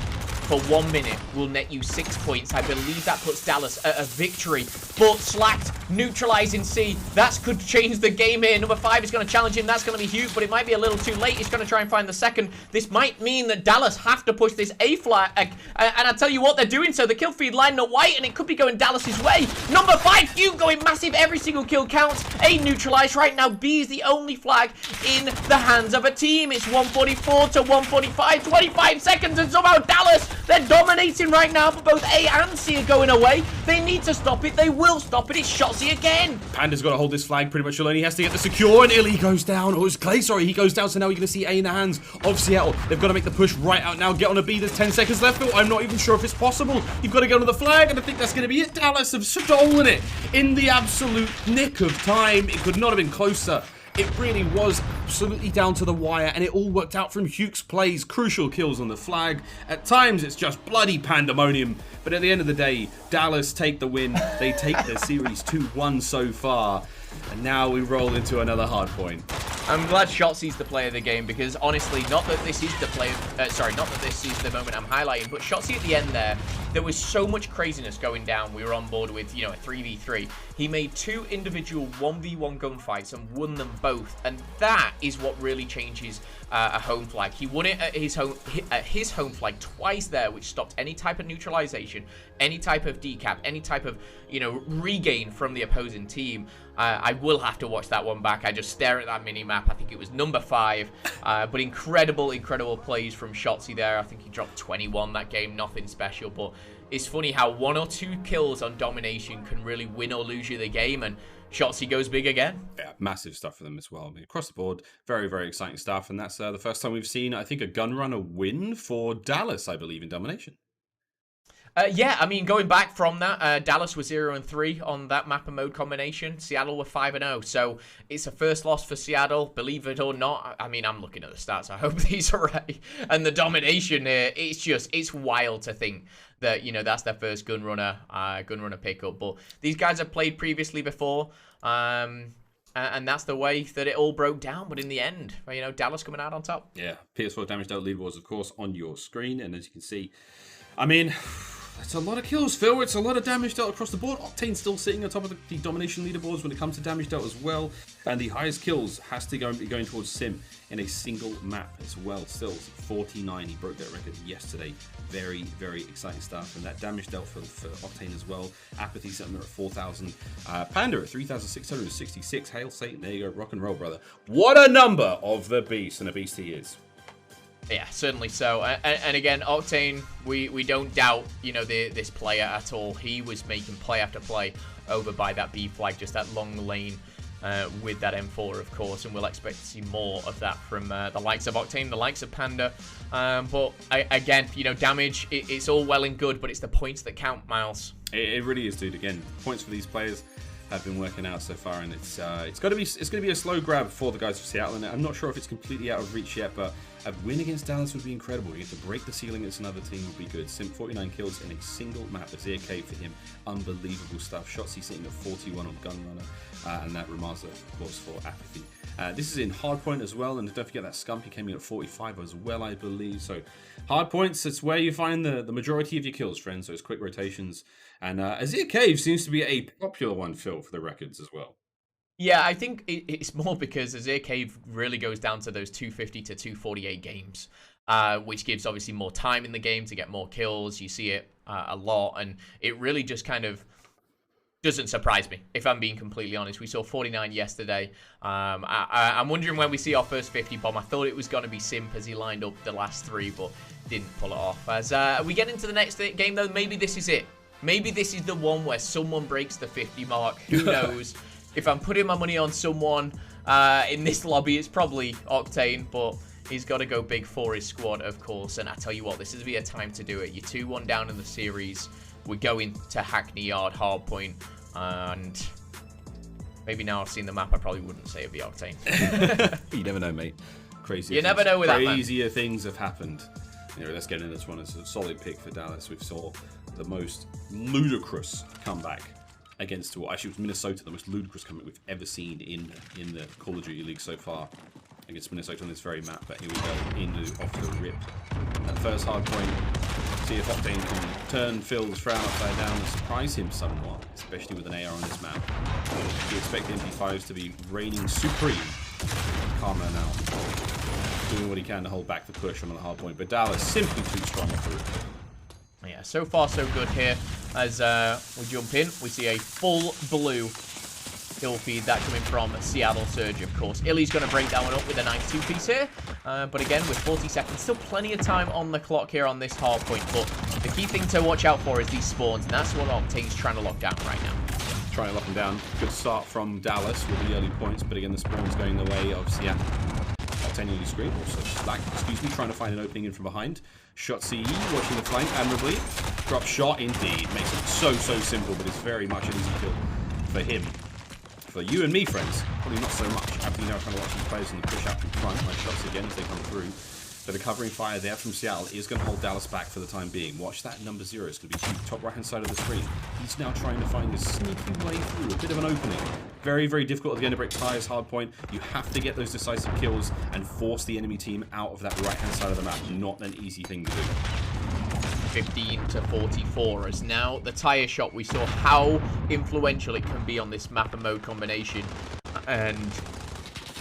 for 1 minute will net you 6 points. I believe that puts Dallas at a victory. But Slacked neutralizing C. That could change the game here. Number 5 is going to challenge him. That's going to be huge, but it might be a little too late. He's going to try and find the second. This might mean that Dallas have to push this A flag. And I tell you what, they're doing so. The kill feed line up white, and it could be going Dallas's way. Number 5, you going massive. Every single kill counts. A neutralized right now. B is the only flag in the hands of a team. It's 144 to 145. 25 seconds, and somehow Dallas, they're dominating right now, but both A and C are going away. They need to stop it. They will stop it. It's Shotzzy again. Panda's got to hold this flag pretty much alone. He has to get the secure, and Illy goes down. Oh, it's Clay, sorry. He goes down, so now you're going to see A in the hands of Seattle. They've got to make the push right out now. Get on a B. There's 10 seconds left. Oh, I'm not even sure if it's possible. You've got to get on the flag, and I think that's going to be it. Dallas have stolen it in the absolute nick of time. It could not have been closer. It really was absolutely down to the wire, and it all worked out from Huke's plays. Crucial kills on the flag. At times, it's just bloody pandemonium. But at the end of the day, Dallas take the win. They take their series 2-1 so far. And now we roll into another hard point. I'm glad Shotzzy's the player of the game, because honestly, not that this is the play, not that this is the moment I'm highlighting, but Shotzzy at the end there was so much craziness going down. We were on board with, you know, a 3v3. He made 2 individual 1v1 gunfights and won them both, and that is what really changes a home flag. He won it at his home flag twice there, which stopped any type of neutralization, any type of decap, any type of, you know, regain from the opposing team. I will have to watch that one back. I just stare at that mini-map. I think it was number 5. But incredible plays from Shotzzy there. I think he dropped 21 that game. Nothing special. But it's funny how 1 or 2 kills on Domination can really win or lose you the game, and Shotzzy goes big again. Yeah, massive stuff for them as well. I mean, across the board, very, very exciting stuff. And that's the first time we've seen, I think, a gunrunner win for Dallas, I believe, in Domination. Yeah, I mean, going back from that, Dallas was 0-3 on that map and mode combination. Seattle were 5-0, so it's a first loss for Seattle, believe it or not. I mean, I'm looking at the stats. I hope these are right. And the Domination here, it's wild to think that, you know, that's their first gunrunner pickup. But these guys have played previously before, and that's the way that it all broke down. But in the end, you know, Dallas coming out on top. Yeah, PS4 damage dealt leaderboards, of course, on your screen. And as you can see, I mean, that's a lot of kills, Phil. It's a lot of damage dealt across the board. Octane still sitting on top of the Domination leaderboards when it comes to damage dealt as well. And the highest kills has to be going towards Sim in a single map as well. Still, 49. He broke that record yesterday. Very, very exciting stuff. And that damage dealt for Octane as well. Apathy sitting there at 4,000. Panda at 3,666. Hail Satan. There you go. Rock and roll, brother. What a number of the beast. And a beast he is. Yeah, certainly so. And again, Octane, we don't doubt, you know, this player at all. He was making play after play over by that B flag, just that long lane with that M4, of course. And we'll expect to see more of that from the likes of Octane, the likes of Panda. But again, you know, damage, it's all well and good, but it's the points that count, Miles. It really is, dude. Again, points for these players have been working out so far, and it's going to be a slow grab for the guys of Seattle. And I'm not sure if it's completely out of reach yet, but a win against Dallas would be incredible. You get to break the ceiling against another team would be good. Sim 49 kills in a single map. Azir K for him, unbelievable stuff. Shotzzy sitting at 41 on Gunrunner, and that Ramaza, of course, for Apathy. This is in Hardpoint as well, and don't forget that Scumpy came in at 45 as well, I believe. So Hardpoints, it's where you find the majority of your kills, friends. So it's quick rotations. And Azir Cave seems to be a popular one, Phil, for the records as well. Yeah, I think it's more because Azir Cave really goes down to those 250 to 248 games, which gives obviously more time in the game to get more kills. You see it a lot, and it really just kind of doesn't surprise me, if I'm being completely honest. We saw 49 yesterday. I'm wondering when we see our first 50 bomb. I thought it was going to be Simp as he lined up the last 3, but didn't pull it off. As we get into the next game, though, maybe this is it. Maybe this is the one where someone breaks the 50 mark. Who knows? If I'm putting my money on someone in this lobby, it's probably Octane, but he's got to go big for his squad, of course. And I tell you what, this is be a time to do it. You're 2-1 down in the series. We're going to Hackney Yard, Hardpoint, and maybe now I've seen the map, I probably wouldn't say it'd be Octane. You never know, mate. You never know with that, man. Crazier things have happened. Anyway, let's get into this one. It's a solid pick for Dallas. We've saw the most ludicrous comeback against, well, actually it was Minnesota, the most ludicrous comeback we've ever seen in the Call of Duty League so far against Minnesota on this very map. But here we go, off to the rip. That first hard point, see if Octane can turn Phil's frown upside down and surprise him somewhat, especially with an AR on this map. You expect the MP5s to be reigning supreme. Karma now doing what he can to hold back the push from the hard point, but Dallas simply too strong for it. Yeah, so far so good here. As we jump in, we see a full blue kill feed that coming from Seattle Surge, of course. Illy's going to break that one up with a nice 2-piece here. But again, with 40 seconds, still plenty of time on the clock here on this hard point. But the key thing to watch out for is these spawns, and that's what Octane's trying to lock down right now. Trying to lock them down. Good start from Dallas with the early points, but again, the spawn's going the way of Seattle. Octane early screen, also Slack, trying to find an opening in from behind. Shotzzy watching the flank admirably. Drop shot indeed. Makes it so simple, but it's very much an easy kill for him. For you and me, friends, probably not so much. After you now trying to watch these players in the push out in front. Nice shots again as they come through. But the covering fire there from Seattle is going to hold Dallas back for the time being. Watch that number 0. It's going to be top right hand side of the screen. He's now trying to find a sneaky way through, a bit of an opening. Very difficult at the end of break tires, hard point. You have to get those decisive kills and force the enemy team out of that right hand side of the map. Not an easy thing to do. 15 to 44 as now the tire shot, we saw how influential it can be on this map and mode combination, and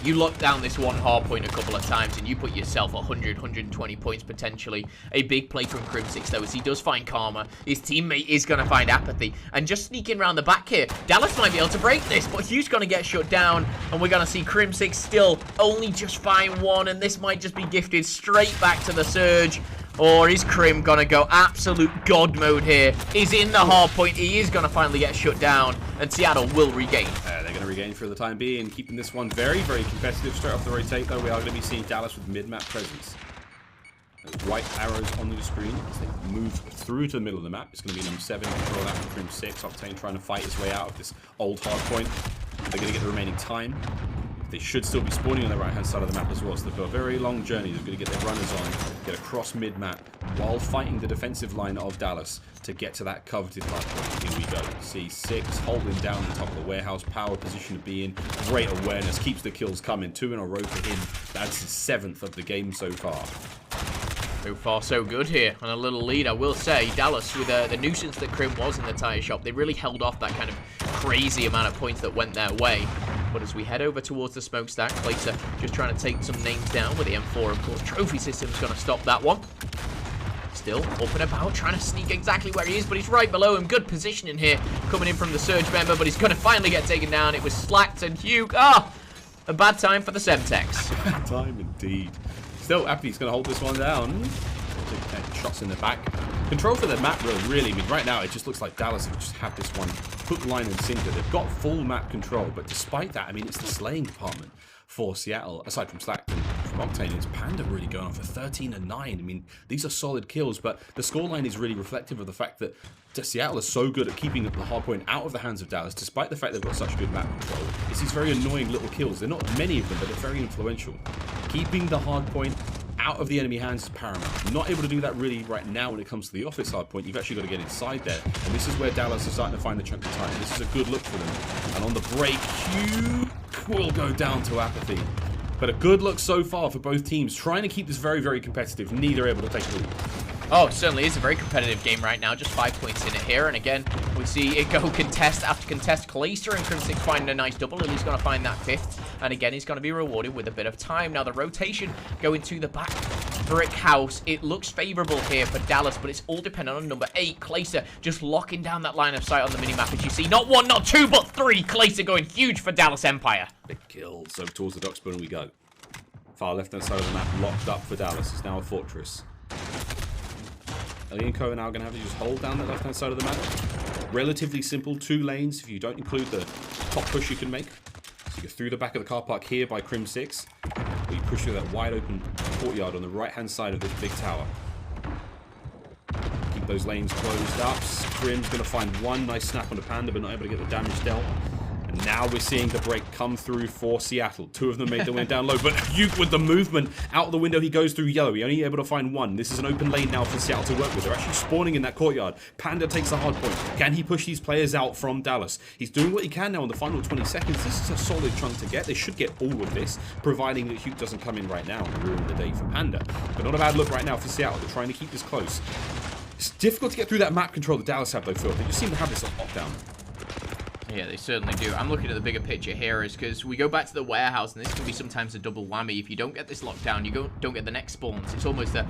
you lock down this one hard point a couple of times and you put yourself 100, 120 points potentially. A big play from Crim6 though, as he does find Karma. His teammate is going to find Apathy. And just sneaking around the back here, Dallas might be able to break this, but Hugh's going to get shut down. And we're going to see Crim6 still only just find one, and this might just be gifted straight back to the Surge. Or is Krim gonna go absolute god mode here? He's in the hard point. He is gonna finally get shut down, and Seattle will regain. They're going to regain for the time being, keeping this one very, very competitive. Straight off the rotate, though, we are going to be seeing Dallas with mid-map presence. Those white arrows on the screen as they move through to the middle of the map. It's going to be number 7, control that from Krim 6. Octane trying to fight his way out of this old hard point. They're going to get the remaining time. They should still be spawning on the right-hand side of the map as well, so they've got a very long journey. They're going to get their runners on, get across mid-map, while fighting the defensive line of Dallas to get to that coveted hard point. Here we go. C6 holding down the top of the warehouse, power position to be in. Great awareness, keeps the kills coming. 2 in a row for him. That's his 7th of the game so far. So far, so good here. On a little lead, I will say, Dallas, with the nuisance that Krim was in the tire shop, they really held off that kind of crazy amount of points that went their way. But as we head over towards the smokestack, Placer just trying to take some names down with the M4. Of course, trophy system's going to stop that one. Still up and about, trying to sneak exactly where he is, but he's right below him. Good positioning here, coming in from the Surge member, but he's going to finally get taken down. It was Slacked and Hugh. A bad time for the Semtex. Bad time indeed. Still, Appy's going to hold this one down. Shots in the back. Control for the map, really. I mean, right now, it just looks like Dallas have just had this one hook, line, and sinker. They've got full map control, but despite that, I mean, it's the slaying department for Seattle. Aside from Slack and from Octane, it's Panda really going on for 13 and 9. I mean, these are solid kills, but the scoreline is really reflective of the fact that Seattle is so good at keeping the hardpoint out of the hands of Dallas, despite the fact they've got such good map control. It's these very annoying little kills. They're not many of them, but they're very influential. Keeping the hardpoint out of the enemy hands is paramount. Not able to do that really right now when it comes to the office hardpoint. You've actually got to get inside there. And this is where Dallas is starting to find the chunk of time. This is a good look for them. And on the break, Hugh will go down to Apathy. But a good look so far for both teams, trying to keep this very, very competitive. Neither able to take the lead. Oh, it certainly is a very competitive game right now. Just 5 points in it here. And again, we see it go contest after contest. Kleister and Crimson finding a nice double. And he's going to find that 5th. And again, he's going to be rewarded with a bit of time. Now, the rotation going to the back brick house. It looks favorable here for Dallas, but it's all dependent on number 8. Kleister just locking down that line of sight on the minimap. As you see, not 1, not 2, but 3. Kleister going huge for Dallas Empire. Big kill. So towards the dock spawn we go. Far left-hand side of the map locked up for Dallas. It's now a fortress. Ellie and Co are now going to have to just hold down the left-hand side of the map. Relatively simple, 2 lanes if you don't include the top push you can make. So you go through the back of the car park here by Crim 6. Where you push through that wide open courtyard on the right-hand side of this big tower. Keep those lanes closed up. Crim's going to find 1 nice snap on the Panda, but not able to get the damage dealt. And now we're seeing the break come through for Seattle. 2 of them made their way down low, but Hugh with the movement out the window, he goes through yellow. He only able to find 1. This is an open lane now for Seattle to work with. They're actually spawning in that courtyard. Panda takes a hard point. Can he push these players out from Dallas? He's doing what he can now in the final 20 seconds. This is a solid chunk to get. They should get all of this, providing that Hugh doesn't come in right now and ruin the day for Panda. But not a bad look right now for Seattle. They're trying to keep this close. It's difficult to get through that map control that Dallas have, though, Phil. They just seem to have this on lockdown. Yeah, they certainly do. I'm looking at the bigger picture here is because we go back to the warehouse, and this can be sometimes a double whammy. If you don't get this lockdown, you don't get the next spawns. It's almost a,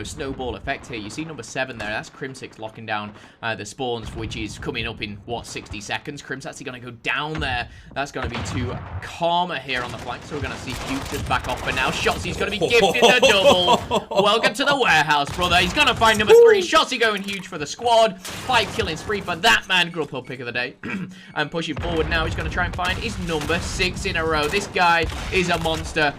snowball effect here. You see number 7 there. That's Crim6 locking down the spawns, which is coming up in, 60 seconds. Crim's actually going to go down there. That's going to be to Karma here on the flank, so we're going to see Futures back off for now. Shotzi's going to be gifted the double. Welcome to the warehouse, brother. He's going to find number 3. Shotzi going huge for the squad. 5 killing spree for that man. GrubHub pick of the day. And pushing forward now, he's going to try and find his number 6 in a row. This guy is a monster.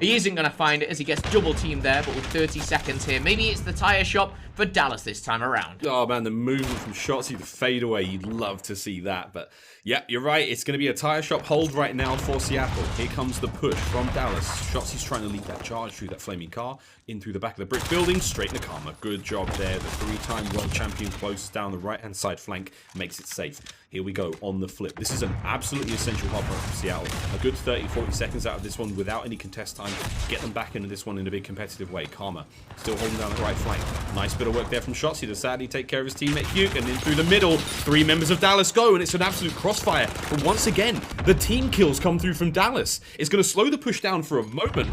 He isn't going to find it as he gets double teamed there, but with 30 seconds here, maybe it's the tire shop for Dallas this time around. Oh man, the movement from Shotzi to fade away, you'd love to see that. But yeah, you're right, it's going to be a tire shop hold right now for Seattle. Here comes the push from Dallas. Shotzi's trying to lead that charge through that flaming car, in through the back of the brick building, straight into Karma. Good job there. The 3-time world champion closes down the right-hand side flank, makes it safe. Here we go on the flip. This is an absolutely essential hard point for Seattle. A good 30-40 seconds out of this one without any contest time. Get them back into this one in a big competitive way. Karma still holding down the right flank. Nice bit of work there from Shotzi to sadly take care of his teammate Hugh, and then through the middle, 3 members of Dallas go, and it's an absolute crossfire. But once again, the team kills come through from Dallas. It's going to slow the push down for a moment.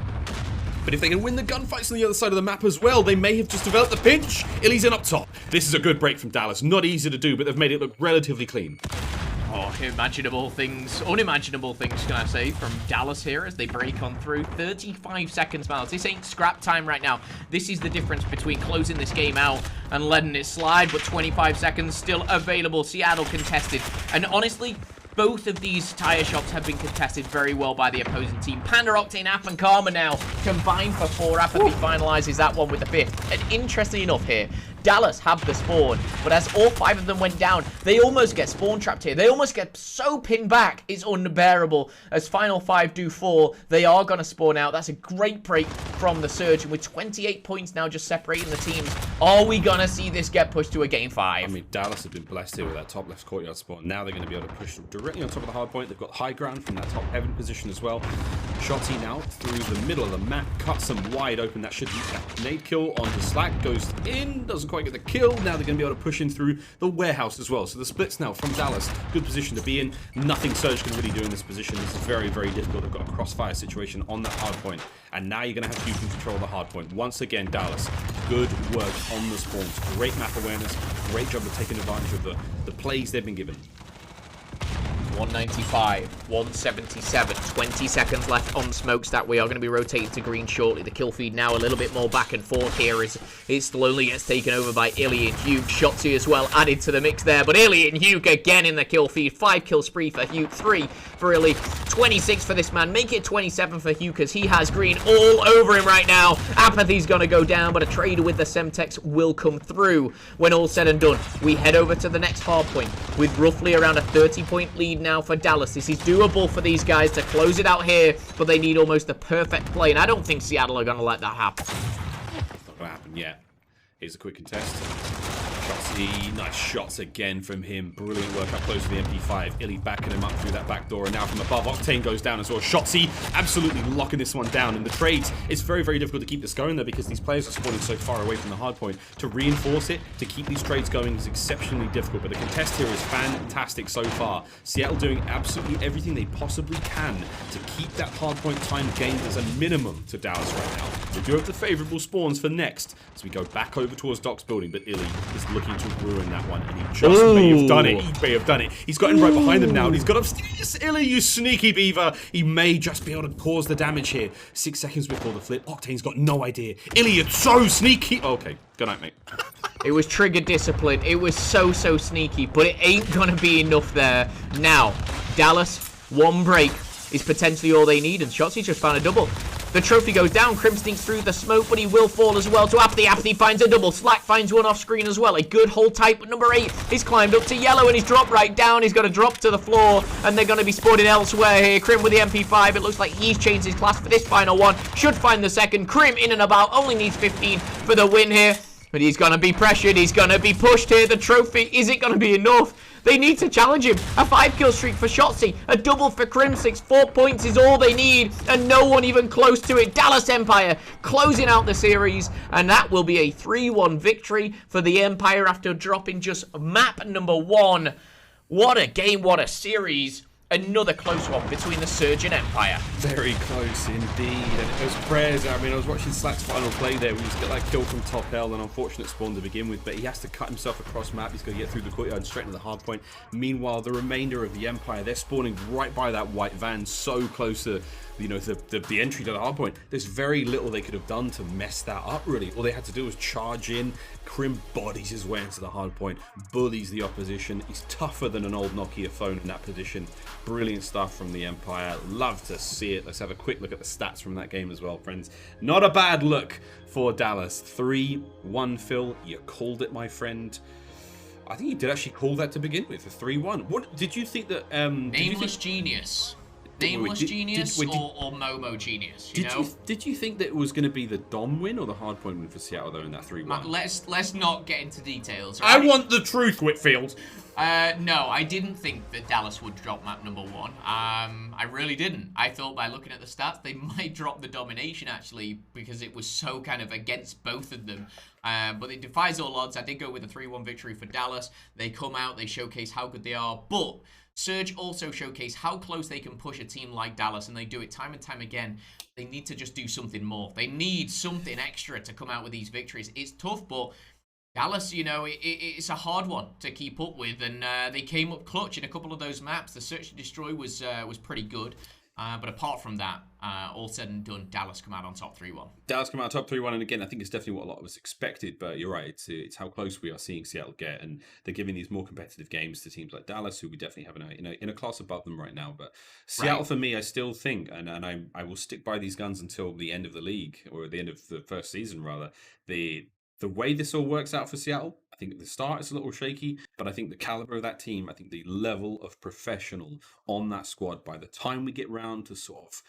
But if they can win the gunfights on the other side of the map as well, they may have just developed the pinch. Illy's in up top. This is a good break from Dallas. Not easy to do, but they've made it look relatively clean. Oh, unimaginable things, unimaginable things, can I say, from Dallas here as they break on through. 35 seconds, Miles. This ain't scrap time right now. This is the difference between closing this game out and letting it slide, but 25 seconds still available. Seattle contested. And honestly, both of these tire shots have been contested very well by the opposing team. Panda, Octane, App, and Karma now combined for 4. Apathy finalizes that one with the 5th. And interestingly enough here, Dallas have the spawn, but as all 5 of them went down, they almost get spawn trapped here. They almost get so pinned back, it's unbearable. As final 5 do fall, they are going to spawn out. That's a great break from the Surge, and with 28 points now just separating the teams, are we going to see this get pushed to a game 5? I mean, Dallas have been blessed here with that top left courtyard spawn. Now they're going to be able to push directly on top of the hard point. They've got high ground from that top heaven position as well. Shotty now through the middle of the map, cuts them wide open. That should be a nade kill onto Slack, goes in, doesn't quite get the kill. Now they're going to be able to push in through the warehouse as well. So the splits now from Dallas, good position to be in. Nothing Surge can really do in this position. This is very, very difficult. They've got a crossfire situation on that hard point. And now you're going to have Hugh control the hard point. Once again, Dallas, good work on the spawns. Great map awareness. Great job of taking advantage of the plays they've been given. 195, 177, 20 seconds left on Smokestack. We are going to be rotating to green shortly. The kill feed now a little bit more back and forth here as it slowly gets taken over by Illy and Hugh. Shotzi as well added to the mix there, but Illy and Hugh again in the kill feed. 5 kill spree for Hugh, 3 for Illy, 26 for this man. Make it 27 for Hugh because he has green all over him right now. Apathy's going to go down, but a trader with the Semtex will come through. When all's said and done, we head over to the next hard point with roughly around a 30-point lead now for Dallas. This is doable for these guys to close it out here, but they need almost the perfect play, and I don't think Seattle are going to let that happen. It's not going to happen yet. Here's a quick contest. Shotzi, nice shots again from him. Brilliant work up close to the MP5. Illy backing him up through that back door, and now from above, Octane goes down as well. Shotzi absolutely locking this one down. In the trades, it's very, very difficult to keep this going, though, because these players are spawning so far away from the hard point. To reinforce it, to keep these trades going is exceptionally difficult, but the contest here is fantastic so far. Seattle doing absolutely everything they possibly can to keep that hard point time gained as a minimum to Dallas right now. They do have the favorable spawns for next as we go back over towards Doc's building, but Illy is looking to ruin that one, and he just may have done it. He may have done it. He's gotten right behind him now, and he's got upstairs. Illy, you sneaky beaver. He may just be able to cause the damage here. 6 seconds before the flip. Octane's got no idea. Illy, you're so sneaky. Okay, good night, mate. It was trigger discipline. It was so sneaky, but it ain't gonna be enough there. Now, Dallas, 1 break is potentially all they need, and Shotzi just found a double. The trophy goes down. Crim sneaks through the smoke, but he will fall as well to Apathy. Apathy finds a double. Slack finds one off screen as well. A good hold tight, but number 8 he's climbed up to yellow, and he's dropped right down. He's got to drop to the floor, and they're going to be spotted elsewhere here. Crim with the MP5. It looks like he's changed his class for this final one. Should find the second. Crim in and about. Only needs 15 for the win here. But he's going to be pressured. He's going to be pushed here. The trophy, is it going to be enough? They need to challenge him. A 5-kill streak for Shotzi. A double for Crimsix. 4 points is all they need. And no one even close to it. Dallas Empire closing out the series. And that will be a 3-1 victory for the Empire after dropping just map number 1. What a game. What a series. Another close one between the Surge and Empire. Very close indeed. And it was prayers. I mean, I was watching Slack's final play there. We just get that kill from top L, an unfortunate spawn to begin with, but he has to cut himself across map. He's going to get through the courtyard and straight to the hard point. Meanwhile, the remainder of the Empire, they're spawning right by that white van, so close to, you know, the entry to the hard point. There's very little they could have done to mess that up, really. All they had to do was charge in. Crim bodies his way into the hard point, bullies the opposition. He's tougher than an old Nokia phone in that position. Brilliant stuff from the Empire. Love to see it. Let's have a quick look at the stats from that game as well, friends. Not a bad look for Dallas. 3-1, Phil. You called it, my friend. I think you did actually call that to begin with, a 3-1. What did you think that... Nameless Genius. Nameless Genius or Momo Genius, you know? Did you think that it was going to be the Dom win or the hardpoint win for Seattle, though, in that 3-1? Let's not get into details. Right? I want the truth, Whitfield. No, I didn't think that Dallas would drop map number 1. I really didn't. I thought by looking at the stats, they might drop the Domination, actually, because it was so kind of against both of them. But it defies all odds. I did go with a 3-1 victory for Dallas. They come out, they showcase how good they are, but Surge also showcase how close they can push a team like Dallas, and they do it time and time again. They need to just do something more. They need something extra to come out with these victories. It's tough, but Dallas, you know, it's a hard one to keep up with, and they came up clutch in a couple of those maps. The Search and Destroy was pretty good, but apart from that, all said and done, Dallas come out on top 3-1. Dallas come out top 3-1, and again, I think it's definitely what a lot of us expected. But you're right; it's how close we are seeing Seattle get, and they're giving these more competitive games to teams like Dallas, who we definitely have in a class above them right now. But Seattle, for me, I still think, and I will stick by these guns until the end of the league, or the end of the first season, rather. The way this all works out for Seattle, I think at the start it's a little shaky, but I think the caliber of that team, I think the level of professional on that squad, by the time we get round to sort of,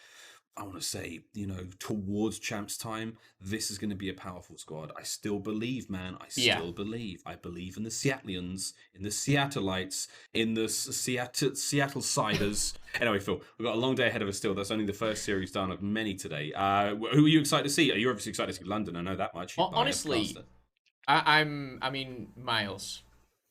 I want to say, you know, towards champs time, this is going to be a powerful squad. I still believe, man. I still believe. I believe in the Seattleians, in the Seattleites, in the Seattle Siders. Anyway, Phil, we've got a long day ahead of us still. That's only the first series done of many today. Who are you excited to see? Are you obviously excited to see London? I know that much. Honestly, I mean, Miles,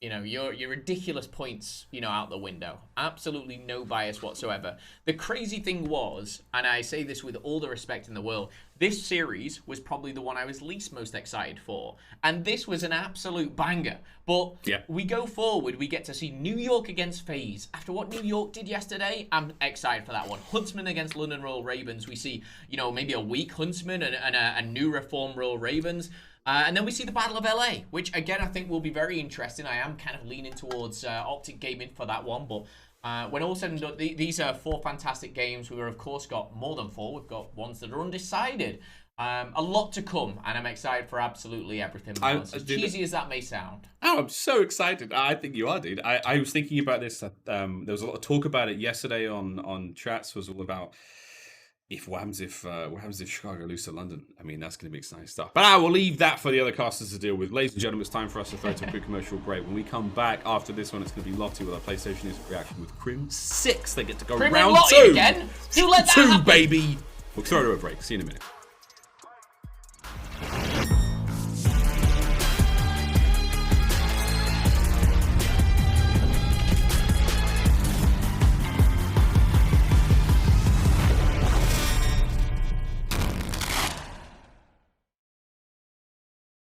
you know, your ridiculous points, you know, out the window. Absolutely no bias whatsoever. The crazy thing was, and I say this with all the respect in the world, this series was probably the one I was least most excited for. And this was an absolute banger. But we go forward, we get to see New York against FaZe. After what New York did yesterday, I'm excited for that one. Huntsmen against London Royal Ravens. We see, you know, maybe a weak Huntsman and a new reformed Royal Ravens. And then we see the Battle of LA, which again I think will be very interesting. I am kind of leaning towards OpTic Gaming for that one, but when all said and done, these are 4 fantastic games. We've of course got more than 4. We've got ones that are undecided. A lot to come, and I'm excited for absolutely everything. As cheesy as that may sound. Oh, I'm so excited. I think you are, dude. I was thinking about this. There was a lot of talk about it yesterday on chats. Was all about what happens if Chicago lose to London. I mean, that's going to be exciting stuff. But I will leave that for the other casters to deal with. Ladies and gentlemen, it's time for us to throw to a quick commercial break. When we come back after this one, it's going to be Lottie with our PlayStation Instant Reaction with Crim 6. They get to go round 2. Again? You let that happen? Baby. We'll throw to a break. See you in a minute.